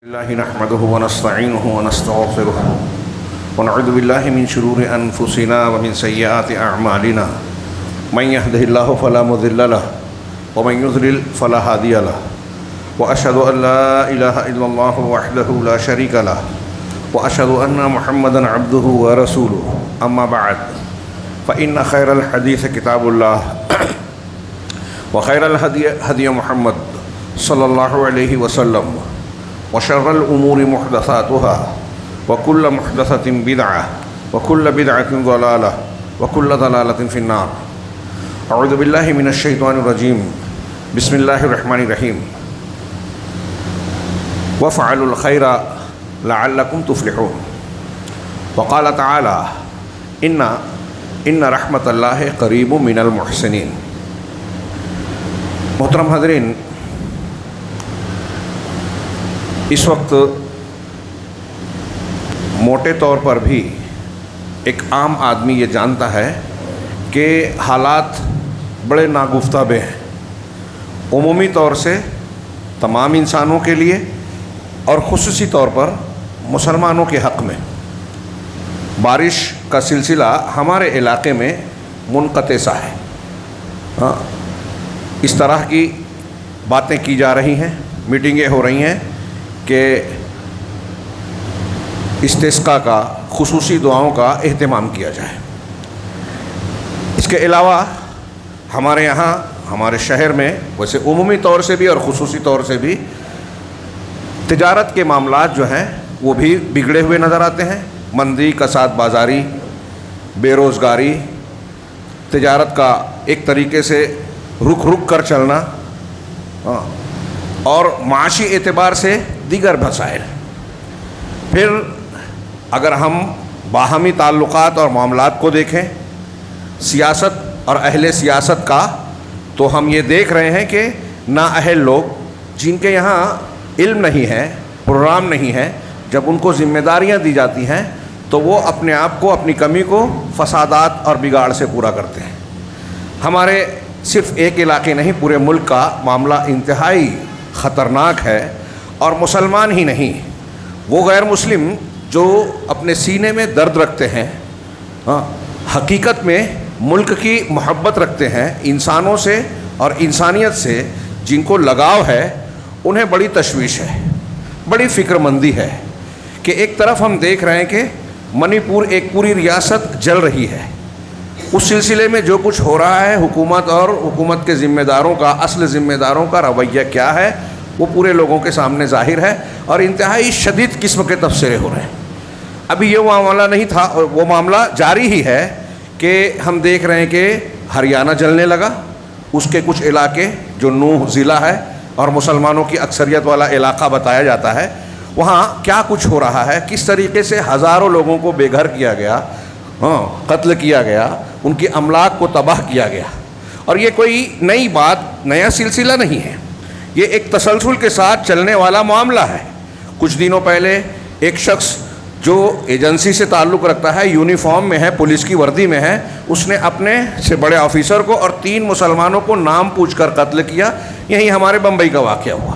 الله نحمده ونستعينه ونستغفره ونعوذ بالله من شرور أنفسنا ومن سيئات أعمالنا من يهده الله فلا مضل له ومن يضلل فلا هادي له وأشهد أن لا إله إلا الله وحده لا شريك له وأشهد أن محمدا عبده ورسوله أما بعد فإن خير الحديث كتاب الله وخير الهدي هدي محمد صلى الله عليه وسلم وشر الأمور محدثاتها وكل محدثة بدعة وكل بدعة ضلالة وكل ضلالة في النار. أعوذ بالله من الشيطان الرجيم. بسم الله الرحمن الرحيم. وافعلوا الخير لعلكم تفلحون. وقال تعالى إن رحمة الله قريب من المحسنين. محترم حاضرین، اس وقت موٹے طور پر بھی ایک عام آدمی یہ جانتا ہے کہ حالات بڑے ناگفتہ ہیں، عمومی طور سے تمام انسانوں کے لیے اور خصوصی طور پر مسلمانوں کے حق میں بارش کا سلسلہ ہمارے علاقے میں منقطع سا ہے. اس طرح کی باتیں کی جا رہی ہیں، میٹنگیں ہو رہی ہیں کہ استسقاء کا، خصوصی دعاؤں کا اہتمام کیا جائے. اس کے علاوہ ہمارے یہاں، ہمارے شہر میں ویسے عمومی طور سے بھی اور خصوصی طور سے بھی تجارت کے معاملات جو ہیں وہ بھی بگڑے ہوئے نظر آتے ہیں. مندی، کساد بازاری، بے روزگاری، تجارت کا ایک طریقے سے رک کر چلنا اور معاشی اعتبار سے دیگر مسائل. پھر اگر ہم باہمی تعلقات اور معاملات کو دیکھیں، سیاست اور اہل سیاست کا، تو ہم یہ دیکھ رہے ہیں کہ نااہل لوگ جن کے یہاں علم نہیں ہے، پروگرام نہیں ہے، جب ان کو ذمہ داریاں دی جاتی ہیں تو وہ اپنے آپ کو، اپنی کمی کو فسادات اور بگاڑ سے پورا کرتے ہیں. ہمارے صرف ایک علاقے نہیں، پورے ملک کا معاملہ انتہائی خطرناک ہے. اور مسلمان ہی نہیں، وہ غیر مسلم جو اپنے سینے میں درد رکھتے ہیں، حقیقت میں ملک کی محبت رکھتے ہیں، انسانوں سے اور انسانیت سے جن کو لگاؤ ہے، انہیں بڑی تشویش ہے، بڑی فکر مندی ہے کہ ایک طرف ہم دیکھ رہے ہیں کہ منی پور ایک پوری ریاست جل رہی ہے. اس سلسلے میں جو کچھ ہو رہا ہے، حکومت اور حکومت کے ذمہ داروں کا، اصل ذمہ داروں کا رویہ کیا ہے، وہ پورے لوگوں کے سامنے ظاہر ہے اور انتہائی شدید قسم کے تبصرے ہو رہے ہیں. ابھی یہ معاملہ نہیں تھا، وہ معاملہ جاری ہی ہے کہ ہم دیکھ رہے ہیں کہ ہریانہ جلنے لگا. اس کے کچھ علاقے جو نوح ضلع ہے اور مسلمانوں کی اکثریت والا علاقہ بتایا جاتا ہے، وہاں کیا کچھ ہو رہا ہے، کس طریقے سے ہزاروں لوگوں کو بے گھر کیا گیا، قتل کیا گیا، ان کی املاک کو تباہ کیا گیا. اور یہ کوئی نئی بات، نیا سلسلہ نہیں ہے، یہ ایک تسلسل کے ساتھ چلنے والا معاملہ ہے. کچھ دنوں پہلے ایک شخص جو ایجنسی سے تعلق رکھتا ہے، یونیفارم میں ہے، پولیس کی وردی میں ہے، اس نے اپنے سے بڑے آفیسر کو اور 3 مسلمانوں کو نام پوچھ کر قتل کیا. یہی ہمارے بمبئی کا واقعہ ہوا.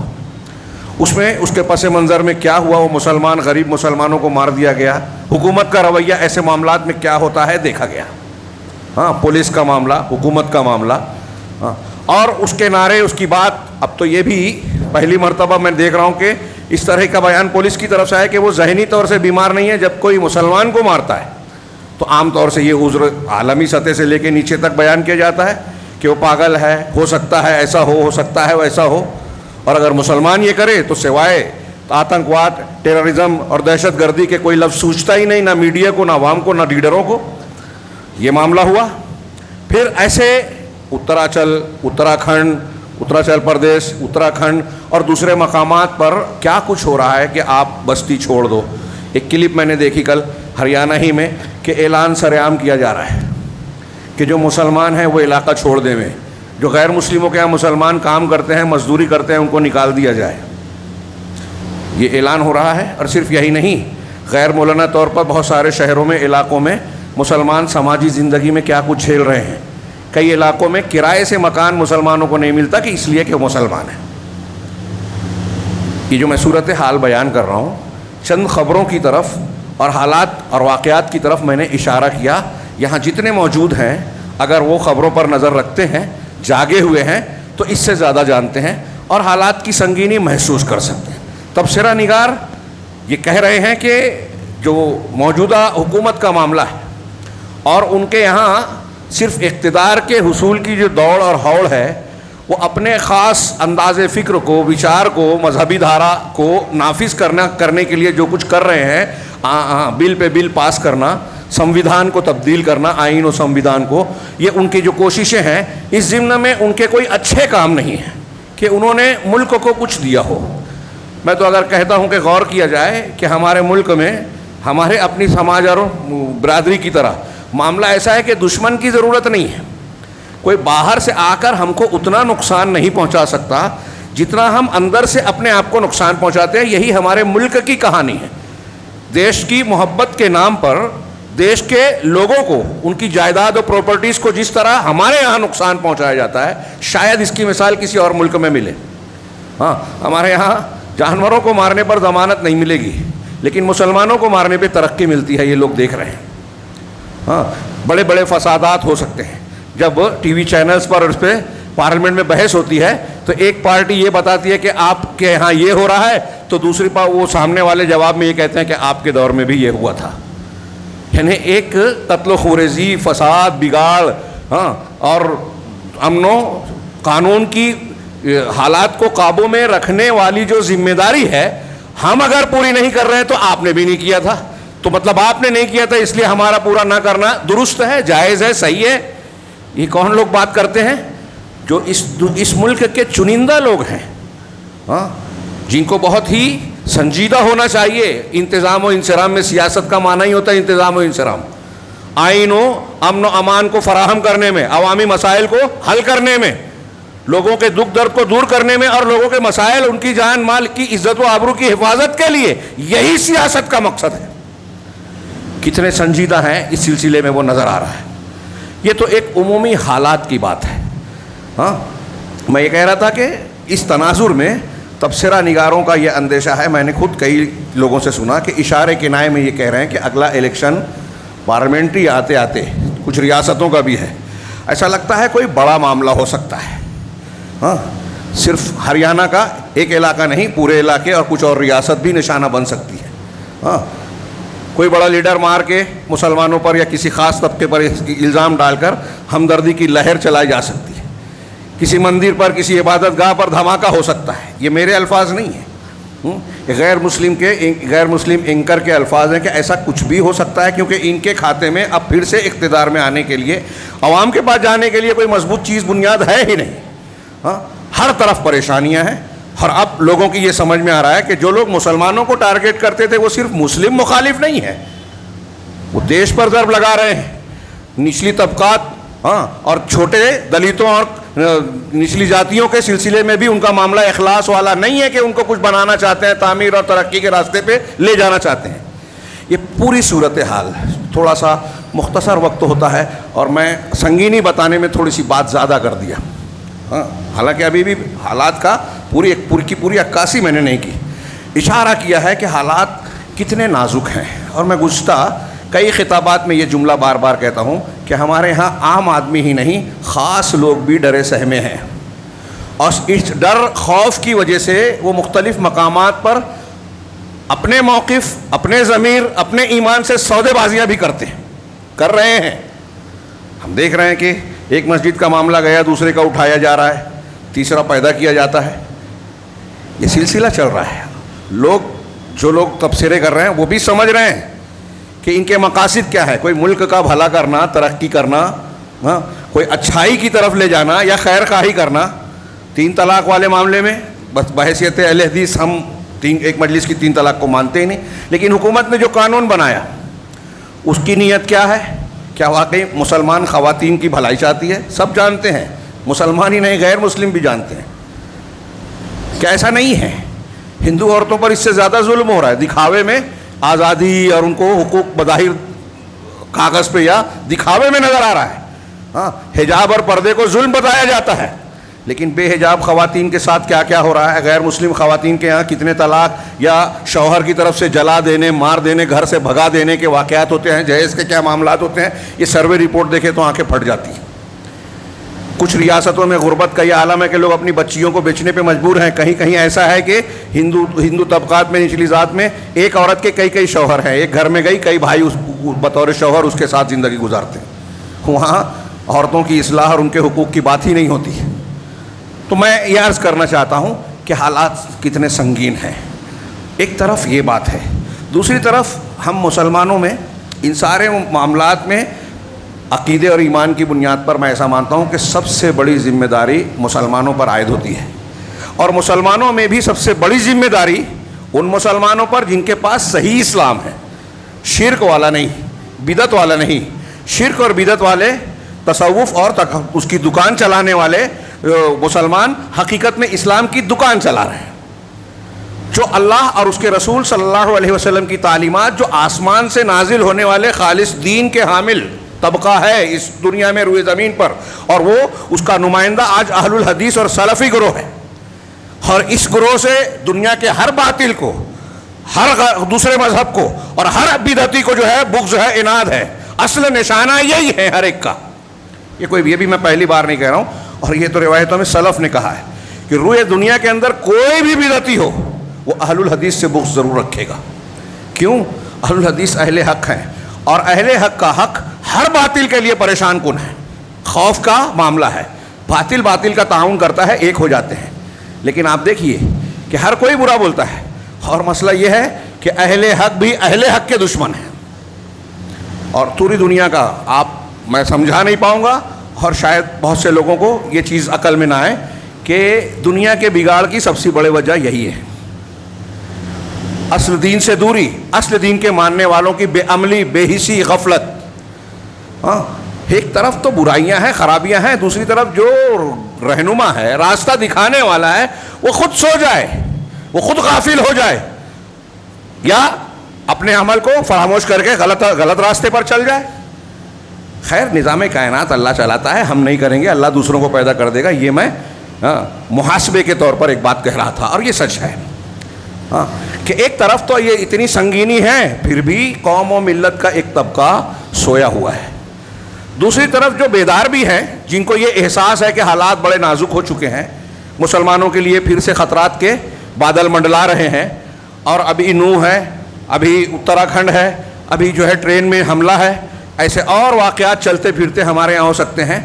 اس میں اس کے پس منظر میں کیا ہوا، وہ مسلمان، غریب مسلمانوں کو مار دیا گیا. حکومت کا رویہ ایسے معاملات میں کیا ہوتا ہے دیکھا گیا. پولیس کا معاملہ، حکومت کا معاملہ، اور اس کے نعرے، اس کی بات. اب تو یہ بھی پہلی مرتبہ میں دیکھ رہا ہوں کہ اس طرح کا بیان پولیس کی طرف سے ہے کہ وہ ذہنی طور سے بیمار نہیں ہے. جب کوئی مسلمان کو مارتا ہے تو عام طور سے یہ عذر عالمی سطح سے لے کے نیچے تک بیان کیا جاتا ہے کہ وہ پاگل ہے، ہو سکتا ہے ایسا ہو سکتا ہے ویسا ہو. اور اگر مسلمان یہ کرے تو سوائے آتنکواد، ٹیررزم اور دہشت گردی کے کوئی لفظ سوچتا ہی نہیں، نہ میڈیا کو، نہ عوام کو، نہ لیڈروں کو. یہ معاملہ ہوا. پھر ایسے اتراچل پردیش، اتراکھنڈ اور دوسرے مقامات پر کیا کچھ ہو رہا ہے کہ آپ بستی چھوڑ دو. ایک کلپ میں نے دیکھی کل ہریانہ ہی میں کہ اعلان سر عام کیا جا رہا ہے کہ جو مسلمان ہیں وہ علاقہ چھوڑ دیں. میں جو غیر مسلموں کے یہاں مسلمان کام کرتے ہیں، مزدوری کرتے ہیں، ان کو نکال دیا جائے. یہ اعلان ہو رہا ہے. اور صرف یہی نہیں، غیر مولانا طور پر بہت سارے شہروں میں، علاقوں میں مسلمان سماجی زندگی میں کیا کچھ جھیل رہے ہیں. کئی علاقوں میں کرائے سے مکان مسلمانوں کو نہیں ملتا کہ اس لیے کہ وہ مسلمان ہیں. یہ جو میں صورت حال بیان کر رہا ہوں، چند خبروں کی طرف اور حالات اور واقعات کی طرف میں نے اشارہ کیا. یہاں جتنے موجود ہیں اگر وہ خبروں پر نظر رکھتے ہیں، جاگے ہوئے ہیں، تو اس سے زیادہ جانتے ہیں اور حالات کی سنگینی محسوس کر سکتے ہیں. تبصرہ نگار یہ کہہ رہے ہیں کہ جو موجودہ حکومت کا معاملہ ہے اور ان کے یہاں صرف اقتدار کے حصول کی جو دوڑ اور ہوڑ ہے، وہ اپنے خاص انداز فکر کو، وچار کو، مذہبی دھارا کو نافذ کرنے کے لیے جو کچھ کر رہے ہیں، بل پہ بل پاس کرنا، سمویدھان کو تبدیل کرنا، آئین و سمویدھان کو، یہ ان کی جو کوششیں ہیں، اس ضمن میں ان کے کوئی اچھے کام نہیں ہیں کہ انہوں نے ملک کو کچھ دیا ہو. میں تو اگر کہتا ہوں کہ غور کیا جائے کہ ہمارے ملک میں ہمارے اپنی سماج اور برادری کی طرح معاملہ ایسا ہے کہ دشمن کی ضرورت نہیں ہے. کوئی باہر سے آ کر ہم کو اتنا نقصان نہیں پہنچا سکتا جتنا ہم اندر سے اپنے آپ کو نقصان پہنچاتے ہیں. یہی ہمارے ملک کی کہانی ہے. دیش کی محبت کے نام پر دیش کے لوگوں کو، ان کی جائیداد اور پراپرٹیز کو جس طرح ہمارے یہاں نقصان پہنچایا جاتا ہے، شاید اس کی مثال کسی اور ملک میں ملے. ہاں، ہمارے یہاں جانوروں کو مارنے پر ضمانت نہیں ملے گی، لیکن مسلمانوں کو مارنے پہ ترقی ملتی ہے. یہ لوگ دیکھ رہے ہیں. ہاں، بڑے بڑے فسادات ہو سکتے ہیں. جب ٹی وی چینلز پر اس پہ پارلیمنٹ میں بحث ہوتی ہے تو ایک پارٹی یہ بتاتی ہے کہ آپ کے یہاں یہ ہو رہا ہے، تو دوسری وہ سامنے والے جواب میں یہ کہتے ہیں کہ آپ کے دور میں بھی یہ ہوا تھا. یعنی ایک قتل و خورزی، فساد، بگاڑ، ہاں، اور امن و قانون کی حالات کو قابو میں رکھنے والی جو ذمہ داری ہے، ہم اگر پوری نہیں کر رہے ہیں تو آپ نے بھی نہیں کیا تھا. تو مطلب آپ نے نہیں کیا تھا، اس لیے ہمارا پورا نہ کرنا درست ہے، جائز ہے، صحیح ہے. یہ کون لوگ بات کرتے ہیں؟ جو اس ملک کے چنندہ لوگ ہیں، ہاں، جن کو بہت ہی سنجیدہ ہونا چاہیے. انتظام و انصرام میں سیاست کا معنی ہی ہوتا ہے انتظام و انصرام. آئین و امن و امان کو فراہم کرنے میں، عوامی مسائل کو حل کرنے میں، لوگوں کے دکھ درد کو دور کرنے میں، اور لوگوں کے مسائل، ان کی جان مال کی عزت و آبرو کی حفاظت کے لیے، یہی سیاست کا مقصد ہے. کتنے سنجیدہ ہیں اس سلسلے میں وہ نظر آ رہا ہے. یہ تو ایک عمومی حالات کی بات ہے. ہاں، میں یہ کہہ رہا تھا کہ اس تناظر میں تبصرہ نگاروں کا یہ اندیشہ ہے. میں نے خود کئی لوگوں سے سنا کہ اشارے کنائے میں یہ کہہ رہے ہیں کہ اگلا الیکشن پارلیمنٹری آتے آتے کچھ ریاستوں کا بھی ہے. ایسا لگتا ہے کوئی بڑا معاملہ ہو سکتا ہے. ہاں، صرف ہریانہ کا ایک علاقہ نہیں، پورے علاقے اور کچھ اور ریاست بھی نشانہ بن سکتی ہے. ہاں، کوئی بڑا لیڈر مار کے مسلمانوں پر یا کسی خاص طبقے پر الزام ڈال کر ہمدردی کی لہر چلائی جا سکتی ہے. کسی مندر پر، کسی عبادت گاہ پر دھماکہ ہو سکتا ہے. یہ میرے الفاظ نہیں ہیں، غیر مسلم اینکر کے الفاظ ہیں کہ ایسا کچھ بھی ہو سکتا ہے، کیونکہ ان کے کھاتے میں اب پھر سے اقتدار میں آنے کے لیے، عوام کے پاس جانے کے لیے کوئی مضبوط چیز بنیاد ہے ہی نہیں. ہاں، ہر طرف پریشانیاں ہیں. اور اب لوگوں کی یہ سمجھ میں آ رہا ہے کہ جو لوگ مسلمانوں کو ٹارگٹ کرتے تھے وہ صرف مسلم مخالف نہیں ہے، وہ دیش پر ضرب لگا رہے ہیں. نچلی طبقات، ہاں، اور چھوٹے دلتوں اور نچلی جاتیوں کے سلسلے میں بھی ان کا معاملہ اخلاص والا نہیں ہے کہ ان کو کچھ بنانا چاہتے ہیں، تعمیر اور ترقی کے راستے پہ لے جانا چاہتے ہیں. یہ پوری صورتحال، تھوڑا سا مختصر وقت ہوتا ہے اور میں سنگینی بتانے میں تھوڑی سی بات زیادہ کر دیا. ہاں، حالانکہ ابھی بھی حالات کا پوری عکاسی میں نے نہیں کی. اشارہ کیا ہے کہ حالات کتنے نازک ہیں. اور میں گزشتہ کئی خطابات میں یہ جملہ بار بار کہتا ہوں کہ ہمارے ہاں عام آدمی ہی نہیں، خاص لوگ بھی ڈرے سہمے ہیں. اور اس ڈر خوف کی وجہ سے وہ مختلف مقامات پر اپنے موقف، اپنے ضمیر، اپنے ایمان سے سودے بازیاں بھی کر رہے ہیں. ہم دیکھ رہے ہیں کہ ایک مسجد کا معاملہ گیا، دوسرے کا اٹھایا جا رہا ہے، تیسرا پیدا کیا جاتا ہے. یہ سلسلہ چل رہا ہے. جو لوگ تبصرے کر رہے ہیں وہ بھی سمجھ رہے ہیں کہ ان کے مقاصد کیا ہے. کوئی ملک کا بھلا کرنا، ترقی کرنا، ہاں، کوئی اچھائی کی طرف لے جانا یا خیر خواہی کرنا. 3 طلاق والے معاملے میں بس بحیثیت اہل حدیث ہم ایک مجلس کی 3 طلاق کو مانتے ہی نہیں، لیکن حکومت نے جو قانون بنایا اس کی نیت کیا ہے؟ کیا واقعی مسلمان خواتین کی بھلائی چاہتی ہے؟ سب جانتے ہیں، مسلمان ہی نہیں غیر مسلم بھی جانتے ہیں. کیا ایسا نہیں ہے؟ ہندو عورتوں پر اس سے زیادہ ظلم ہو رہا ہے. دکھاوے میں آزادی اور ان کو حقوق بظاہر کاغذ پہ یا دکھاوے میں نظر آ رہا ہے. ہاں، حجاب اور پردے کو ظلم بتایا جاتا ہے، لیکن بے حجاب خواتین کے ساتھ کیا کیا ہو رہا ہے، غیر مسلم خواتین کے یہاں کتنے طلاق یا شوہر کی طرف سے جلا دینے، مار دینے، گھر سے بھگا دینے کے واقعات ہوتے ہیں، جہیز کے کیا معاملات ہوتے ہیں، یہ سروے رپورٹ دیکھے تو آنکھیں پھٹ جاتی ہیں۔ کچھ ریاستوں میں غربت کا یہ عالم ہے کہ لوگ اپنی بچیوں کو بیچنے پہ مجبور ہیں، کہیں کہیں ایسا ہے کہ ہندو طبقات میں، نچلی ذات میں ایک عورت کے کئی شوہر ہیں، ایک گھر میں گئی، کئی بھائی بطور شوہر اس کے ساتھ زندگی گزارتے ہیں، وہاں عورتوں کی اصلاح اور ان کے حقوق کی بات ہی نہیں ہوتی۔ تو میں یہ عرض کرنا چاہتا ہوں کہ حالات کتنے سنگین ہیں۔ ایک طرف یہ بات ہے، دوسری طرف ہم مسلمانوں میں ان سارے معاملات میں عقیدے اور ایمان کی بنیاد پر میں ایسا مانتا ہوں کہ سب سے بڑی ذمہ داری مسلمانوں پر عائد ہوتی ہے، اور مسلمانوں میں بھی سب سے بڑی ذمہ داری ان مسلمانوں پر جن کے پاس صحیح اسلام ہے، شرک والا نہیں، بدعت والا نہیں۔ شرک اور بدعت والے، تصوف اور اس کی دکان چلانے والے مسلمان حقیقت میں اسلام کی دکان چلا رہے ہیں۔ جو اللہ اور اس کے رسول صلی اللہ علیہ وسلم کی تعلیمات، جو آسمان سے نازل ہونے والے خالص دین کے حامل طبقہ ہے اس دنیا میں روئے زمین پر، اور وہ اس کا نمائندہ آج اہل الحدیث اور سلفی گروہ ہے، اور اس گروہ سے دنیا کے ہر باطل کو، ہر دوسرے مذہب کو اور ہر بدعتی کو جو ہے بغض ہے، عناد ہے۔ اصل نشانہ یہی ہے ہر ایک کا۔ یہ بھی میں پہلی بار نہیں کہہ رہا ہوں، اور یہ تو روایتوں میں سلف نے کہا ہے کہ روئے دنیا کے اندر کوئی بھی بدعتی ہو وہ اہل الحدیث سے بغض ضرور رکھے گا۔ کیوں؟ اہل الحدیث اہل حق ہیں، اور اہل حق کا حق ہر باطل کے لیے پریشان کن ہے، خوف کا معاملہ ہے۔ باطل کا تعاون کرتا ہے، ایک ہو جاتے ہیں، لیکن آپ دیکھیے کہ ہر کوئی برا بولتا ہے، اور مسئلہ یہ ہے کہ اہل حق بھی اہل حق کے دشمن ہیں۔ اور پوری دنیا کا میں سمجھا نہیں پاؤں گا، اور شاید بہت سے لوگوں کو یہ چیز عقل میں نہ آئے کہ دنیا کے بگاڑ کی سب سے بڑی وجہ یہی ہے، اصل دین سے دوری، اصل دین کے ماننے والوں کی بے عملی، بے حسی، غفلت۔ ایک طرف تو برائیاں ہیں، خرابیاں ہیں، دوسری طرف جو رہنما ہے، راستہ دکھانے والا ہے، وہ خود سو جائے، وہ خود غافل ہو جائے، یا اپنے عمل کو فراموش کر کے غلط راستے پر چل جائے۔ خیر، نظام کائنات اللہ چلاتا ہے، ہم نہیں کریں گے، اللہ دوسروں کو پیدا کر دے گا۔ یہ میں محاسبے کے طور پر ایک بات کہہ رہا تھا، اور یہ سچ ہے کہ ایک طرف تو یہ اتنی سنگینی ہے، پھر بھی قوم و ملت کا ایک طبقہ سویا ہوا ہے، دوسری طرف جو بیدار بھی ہیں، جن کو یہ احساس ہے کہ حالات بڑے نازک ہو چکے ہیں، مسلمانوں کے لیے پھر سے خطرات کے بادل منڈلا رہے ہیں، اور ابھی نوح ہے، ابھی اتراکھنڈ ہے، ابھی جو ہے ٹرین میں حملہ ہے، ایسے اور واقعات چلتے پھرتے ہمارے یہاں ہو سکتے ہیں۔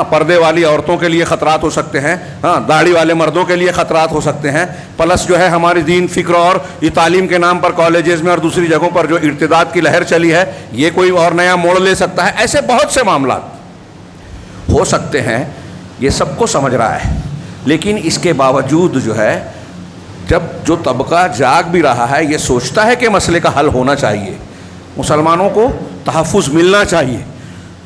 پردے والی عورتوں کے لیے خطرات ہو سکتے ہیں، داڑھی والے مردوں کے لیے خطرات ہو سکتے ہیں، پلس جو ہے ہماری دین، فکر اور یہ تعلیم کے نام پر کالجز میں اور دوسری جگہوں پر جو ارتداد کی لہر چلی ہے، یہ کوئی اور نیا موڑ لے سکتا ہے۔ ایسے بہت سے معاملات ہو سکتے ہیں، یہ سب کو سمجھ رہا ہے، لیکن اس کے باوجود جو ہے جب جو طبقہ جاگ بھی رہا ہے، یہ سوچتا ہے کہ مسئلے کا حل ہونا چاہیے، مسلمانوں کو تحفظ ملنا چاہیے،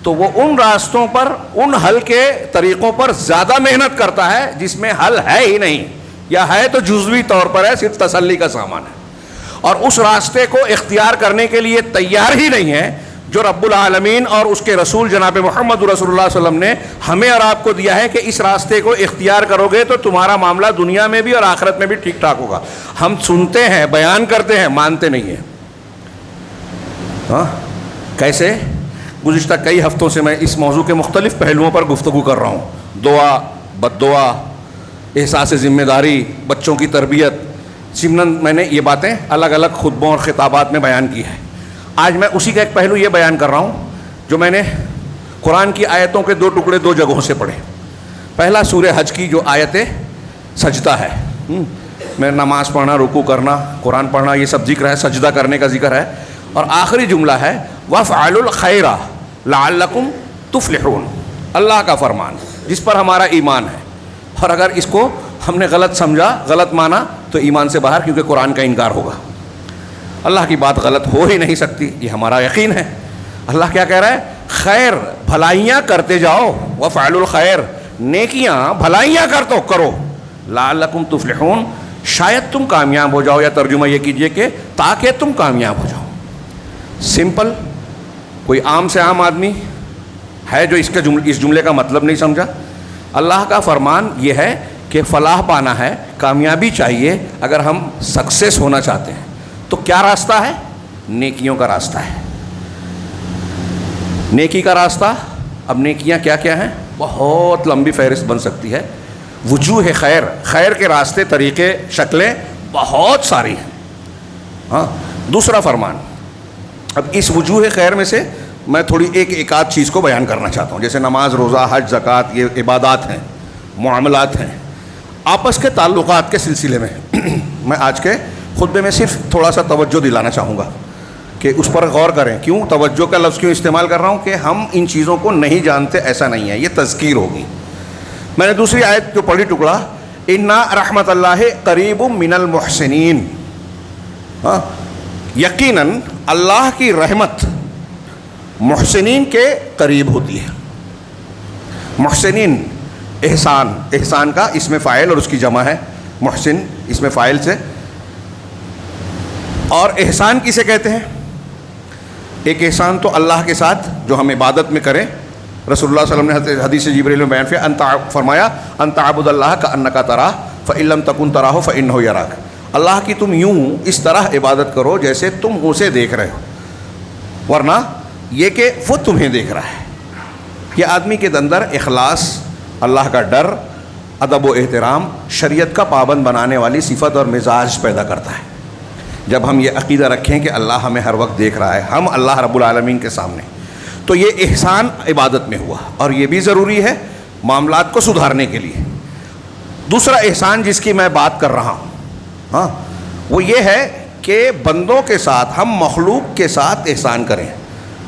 تو وہ ان راستوں پر، ان حل کے طریقوں پر زیادہ محنت کرتا ہے جس میں حل ہے ہی نہیں، یا ہے تو جزوی طور پر ہے، صرف تسلی کا سامان ہے، اور اس راستے کو اختیار کرنے کے لیے تیار ہی نہیں ہے جو رب العالمین اور اس کے رسول جناب محمد رسول اللہ صلی اللہ علیہ وسلم نے ہمیں اور آپ کو دیا ہے کہ اس راستے کو اختیار کرو گے تو تمہارا معاملہ دنیا میں بھی اور آخرت میں بھی ٹھیک ٹھاک ہوگا۔ ہم سنتے ہیں، بیان کرتے ہیں، مانتے نہیں ہیں۔ کیسے؟ گزشتہ کئی ہفتوں سے میں اس موضوع کے مختلف پہلوؤں پر گفتگو کر رہا ہوں، دعا، بد دعا، احساس ذمہ داری، بچوں کی تربیت، ضمناً میں نے یہ باتیں الگ الگ خطبوں اور خطابات میں بیان کی ہے۔ آج میں اسی کا ایک پہلو یہ بیان کر رہا ہوں جو میں نے قرآن کی آیتوں کے 2 ٹکڑے 2 جگہوں سے پڑھے۔ پہلا سورہ حج کی جو آیت سجدہ ہے، میں نماز پڑھنا، رکوع کرنا، قرآن پڑھنا، یہ سب ذکر ہے، سجدہ کرنے کا ذکر ہے، اور آخری جملہ ہے وَافْعَلُوا الْخَيْرَ لَعَلَّكُمْ تُفْلِحُونَ، اللہ کا فرمان جس پر ہمارا ایمان ہے، اور اگر اس کو ہم نے غلط سمجھا، غلط مانا تو ایمان سے باہر، کیونکہ قرآن کا انکار ہوگا۔ اللہ کی بات غلط ہو ہی نہیں سکتی، یہ ہمارا یقین ہے۔ اللہ کیا کہہ رہا ہے؟ خیر، بھلائیاں کرتے جاؤ، وَافْعَلُوا الْخَيْرَ، نیکیاں، بھلائیاں کرو، لَعَلَّكُمْ تُفْلِحُونَ، شاید تم کامیاب ہو جاؤ، یا ترجمہ یہ کیجئے کہ تاکہ تم کامیاب ہو جاؤ۔ سمپل، کوئی عام سے عام آدمی ہے جو اس جملے کا مطلب نہیں سمجھا؟ اللہ کا فرمان یہ ہے کہ فلاح پانا ہے، کامیابی چاہیے، اگر ہم سکسیس ہونا چاہتے ہیں تو کیا راستہ ہے؟ نیکیوں کا راستہ ہے، نیکی کا راستہ۔ اب نیکیاں کیا کیا ہیں؟ بہت لمبی فہرست بن سکتی ہے۔ وجوہ خیر، خیر کے راستے، طریقے، شکلیں بہت ساری ہیں۔ ہاں، دوسرا فرمان، اب اس وجوہ خیر میں سے میں تھوڑی ایک آدھ چیز کو بیان کرنا چاہتا ہوں، جیسے نماز، روزہ، حج، زکوٰۃ، یہ عبادات ہیں، معاملات ہیں۔ آپس کے تعلقات کے سلسلے میں میں آج کے خطبے میں صرف تھوڑا سا توجہ دلانا چاہوں گا کہ اس پر غور کریں۔ کیوں توجہ کا لفظ کیوں استعمال کر رہا ہوں؟ کہ ہم ان چیزوں کو نہیں جانتے ایسا نہیں ہے، یہ تذکیر ہوگی۔ میں نے دوسری آیت جو پڑھی ٹکڑا، اِنَّ رحمت اللہ قریب من المحسنین، ہاں، یقیناً اللہ کی رحمت محسنین کے قریب ہوتی ہے۔ محسنین احسان، احسان کا اسم فاعل اور اس کی جمع ہے محسن، اسم فاعل سے۔ اور احسان کسے کہتے ہیں؟ ایک احسان تو اللہ کے ساتھ جو ہم عبادت میں کریں، رسول اللہ صلی اللہ علیہ وسلم نے حدیث جبریل میں بیان فرمایا ان تعبد اللہ کأنک تراہ فإن لم تکن تراہ فإنہ یراک، اللہ کی تم یوں اس طرح عبادت کرو جیسے تم اسے دیکھ رہے ہو، ورنہ یہ کہ وہ تمہیں دیکھ رہا ہے۔ یہ آدمی کے اندر اخلاص، اللہ کا ڈر، ادب و احترام، شریعت کا پابند بنانے والی صفت اور مزاج پیدا کرتا ہے۔ جب ہم یہ عقیدہ رکھیں کہ اللہ ہمیں ہر وقت دیکھ رہا ہے، ہم اللہ رب العالمین کے سامنے، تو یہ احسان عبادت میں ہوا، اور یہ بھی ضروری ہے معاملات کو سدھارنے کے لیے۔ دوسرا احسان جس کی میں بات کر رہا ہوں، ہاں، وہ یہ ہے کہ بندوں کے ساتھ، ہم مخلوق کے ساتھ احسان کریں،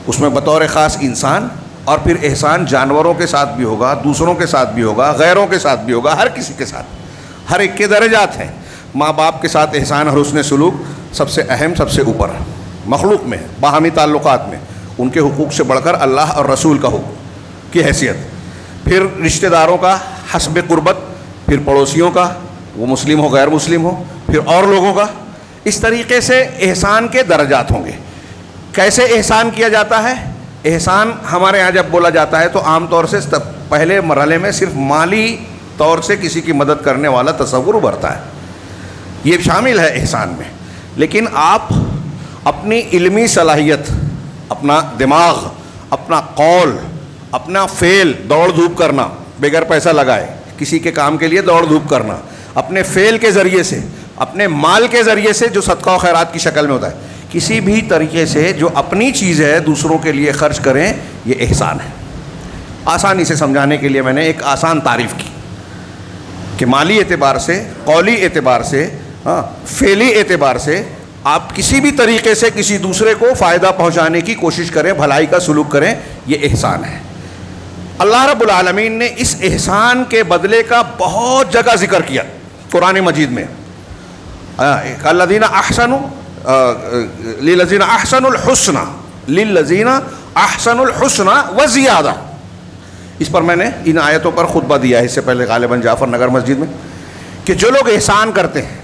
اس میں بطور خاص انسان، اور پھر احسان جانوروں کے ساتھ بھی ہوگا، دوسروں کے ساتھ بھی ہوگا، غیروں کے ساتھ بھی ہوگا، ہر کسی کے ساتھ، ہر ایک کے درجات ہیں۔ ماں باپ کے ساتھ احسان اور حسن سلوک سب سے اہم، سب سے اوپر مخلوق میں، باہمی تعلقات میں ان کے حقوق سے بڑھ کر اللہ اور رسول کا حقوق کی حیثیت، پھر رشتہ داروں کا حسب قربت، پھر پڑوسیوں کا، وہ مسلم ہو غیر مسلم ہو، پھر اور لوگوں کا۔ اس طریقے سے احسان کے درجات ہوں گے۔ کیسے احسان کیا جاتا ہے؟ احسان ہمارے یہاں جب بولا جاتا ہے تو عام طور سے پہلے مرحلے میں صرف مالی طور سے کسی کی مدد کرنے والا تصور ابھرتا ہے، یہ شامل ہے احسان میں۔ لیکن آپ اپنی علمی صلاحیت، اپنا دماغ، اپنا قول، اپنا فعل، دوڑ دھوپ کرنا بغیر پیسہ لگائے، کسی کے کام کے لیے دوڑ دھوپ کرنا، اپنے فعل کے ذریعے سے، اپنے مال کے ذریعے سے جو صدقہ و خیرات کی شکل میں ہوتا ہے، کسی بھی طریقے سے جو اپنی چیز ہے دوسروں کے لیے خرچ کریں، یہ احسان ہے۔ آسانی سے سمجھانے کے لیے میں نے ایک آسان تعریف کی کہ مالی اعتبار سے، قولی اعتبار سے، فعلی اعتبار سے آپ کسی بھی طریقے سے کسی دوسرے کو فائدہ پہنچانے کی کوشش کریں، بھلائی کا سلوک کریں، یہ احسان ہے۔ اللہ رب العالمین نے اس احسان کے بدلے کا بہت جگہ ذکر کیا قرآن مجید میں۔ الذین احسنوا للذین احسنوا الحسنى، للذین احسنوا الحسنى وزیادہ۔ اس پر میں نے ان آیتوں پر خطبہ دیا ہے اس سے پہلے غالباً جعفر نگر مسجد میں، کہ جو لوگ احسان کرتے ہیں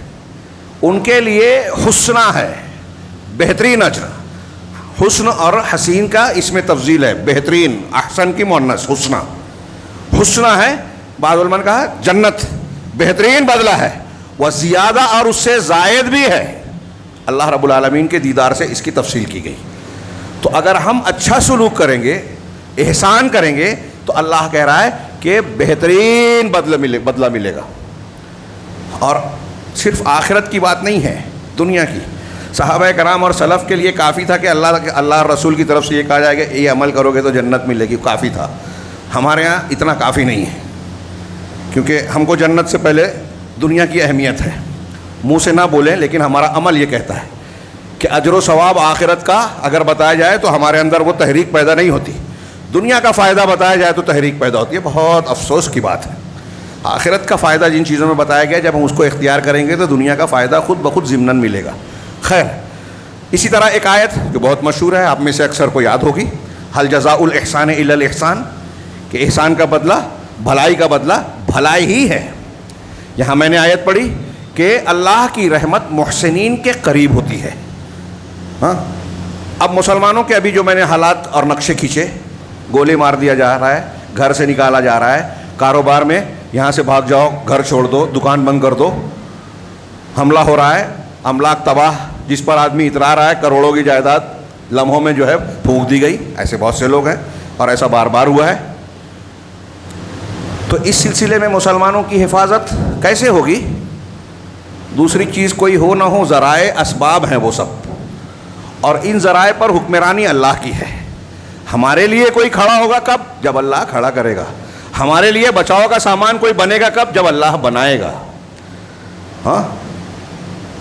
ان کے لیے حسنہ ہے، بہترین اجر۔ حسن اور حسین کا اس میں تفضیل ہے، بہترین، احسن کی مؤنث، حسنہ، حسنہ ہے، بعض علماء نے کہا جنت، بہترین بدلہ ہے، وہ زیادہ اور اس سے زائد بھی ہے۔ اللہ رب العالمین کے دیدار سے اس کی تفصیل کی گئی۔ تو اگر ہم اچھا سلوک کریں گے، احسان کریں گے، تو اللہ کہہ رہا ہے کہ بہترین بدلہ ملے گا۔ اور صرف آخرت کی بات نہیں ہے، دنیا کی۔ صحابہ کرام اور سلف کے لیے کافی تھا کہ اللہ رسول کی طرف سے یہ کہا جائے کہ یہ عمل کرو گے تو جنت ملے گی، کافی تھا۔ ہمارے ہاں اتنا کافی نہیں ہے، کیونکہ ہم کو جنت سے پہلے دنیا کی اہمیت ہے۔ منہ سے نہ بولیں لیکن ہمارا عمل یہ کہتا ہے کہ اجر و ثواب آخرت کا اگر بتایا جائے تو ہمارے اندر وہ تحریک پیدا نہیں ہوتی، دنیا کا فائدہ بتایا جائے تو تحریک پیدا ہوتی ہے۔ بہت افسوس کی بات ہے، آخرت کا فائدہ جن چیزوں میں بتایا گیا، جب ہم اس کو اختیار کریں گے تو دنیا کا فائدہ خود بخود ضمناً ملے گا۔ خیر، اسی طرح ایک آیت جو بہت مشہور ہے، آپ میں سے اکثر کو یاد ہوگی، هل جزاء الاحسان الا الاحسان، کہ احسان کا بدلہ، بھلائی کا بدلہ بھلائی ہی ہے۔ یہاں میں نے آیت پڑھی کہ اللہ کی رحمت محسنین کے قریب ہوتی ہے۔ ہاں، اب مسلمانوں کے ابھی جو میں نے حالات اور نقشے کھینچے، گولی مار دیا جا رہا ہے، گھر سے نکالا جا رہا ہے، کاروبار میں یہاں سے بھاگ جاؤ, گھر چھوڑ دو, دکان بند کر دو, حملہ ہو رہا ہے, املاک تباہ, جس پر آدمی اترا رہا ہے, کروڑوں کی جائیداد لمحوں میں جو ہے پھونک دی گئی. ایسے بہت سے لوگ ہیں اور ایسا بار بار ہوا ہے. تو اس سلسلے میں مسلمانوں کی حفاظت کیسے ہوگی؟ دوسری چیز کوئی ہو نہ ہو, ذرائع اسباب ہیں وہ سب, اور ان ذرائع پر حکمرانی اللہ کی ہے. ہمارے لیے کوئی کھڑا ہوگا کب؟ جب اللہ کھڑا کرے گا. ہمارے لیے بچاؤ کا سامان کوئی بنے گا کب؟ جب اللہ بنائے گا. ہاں,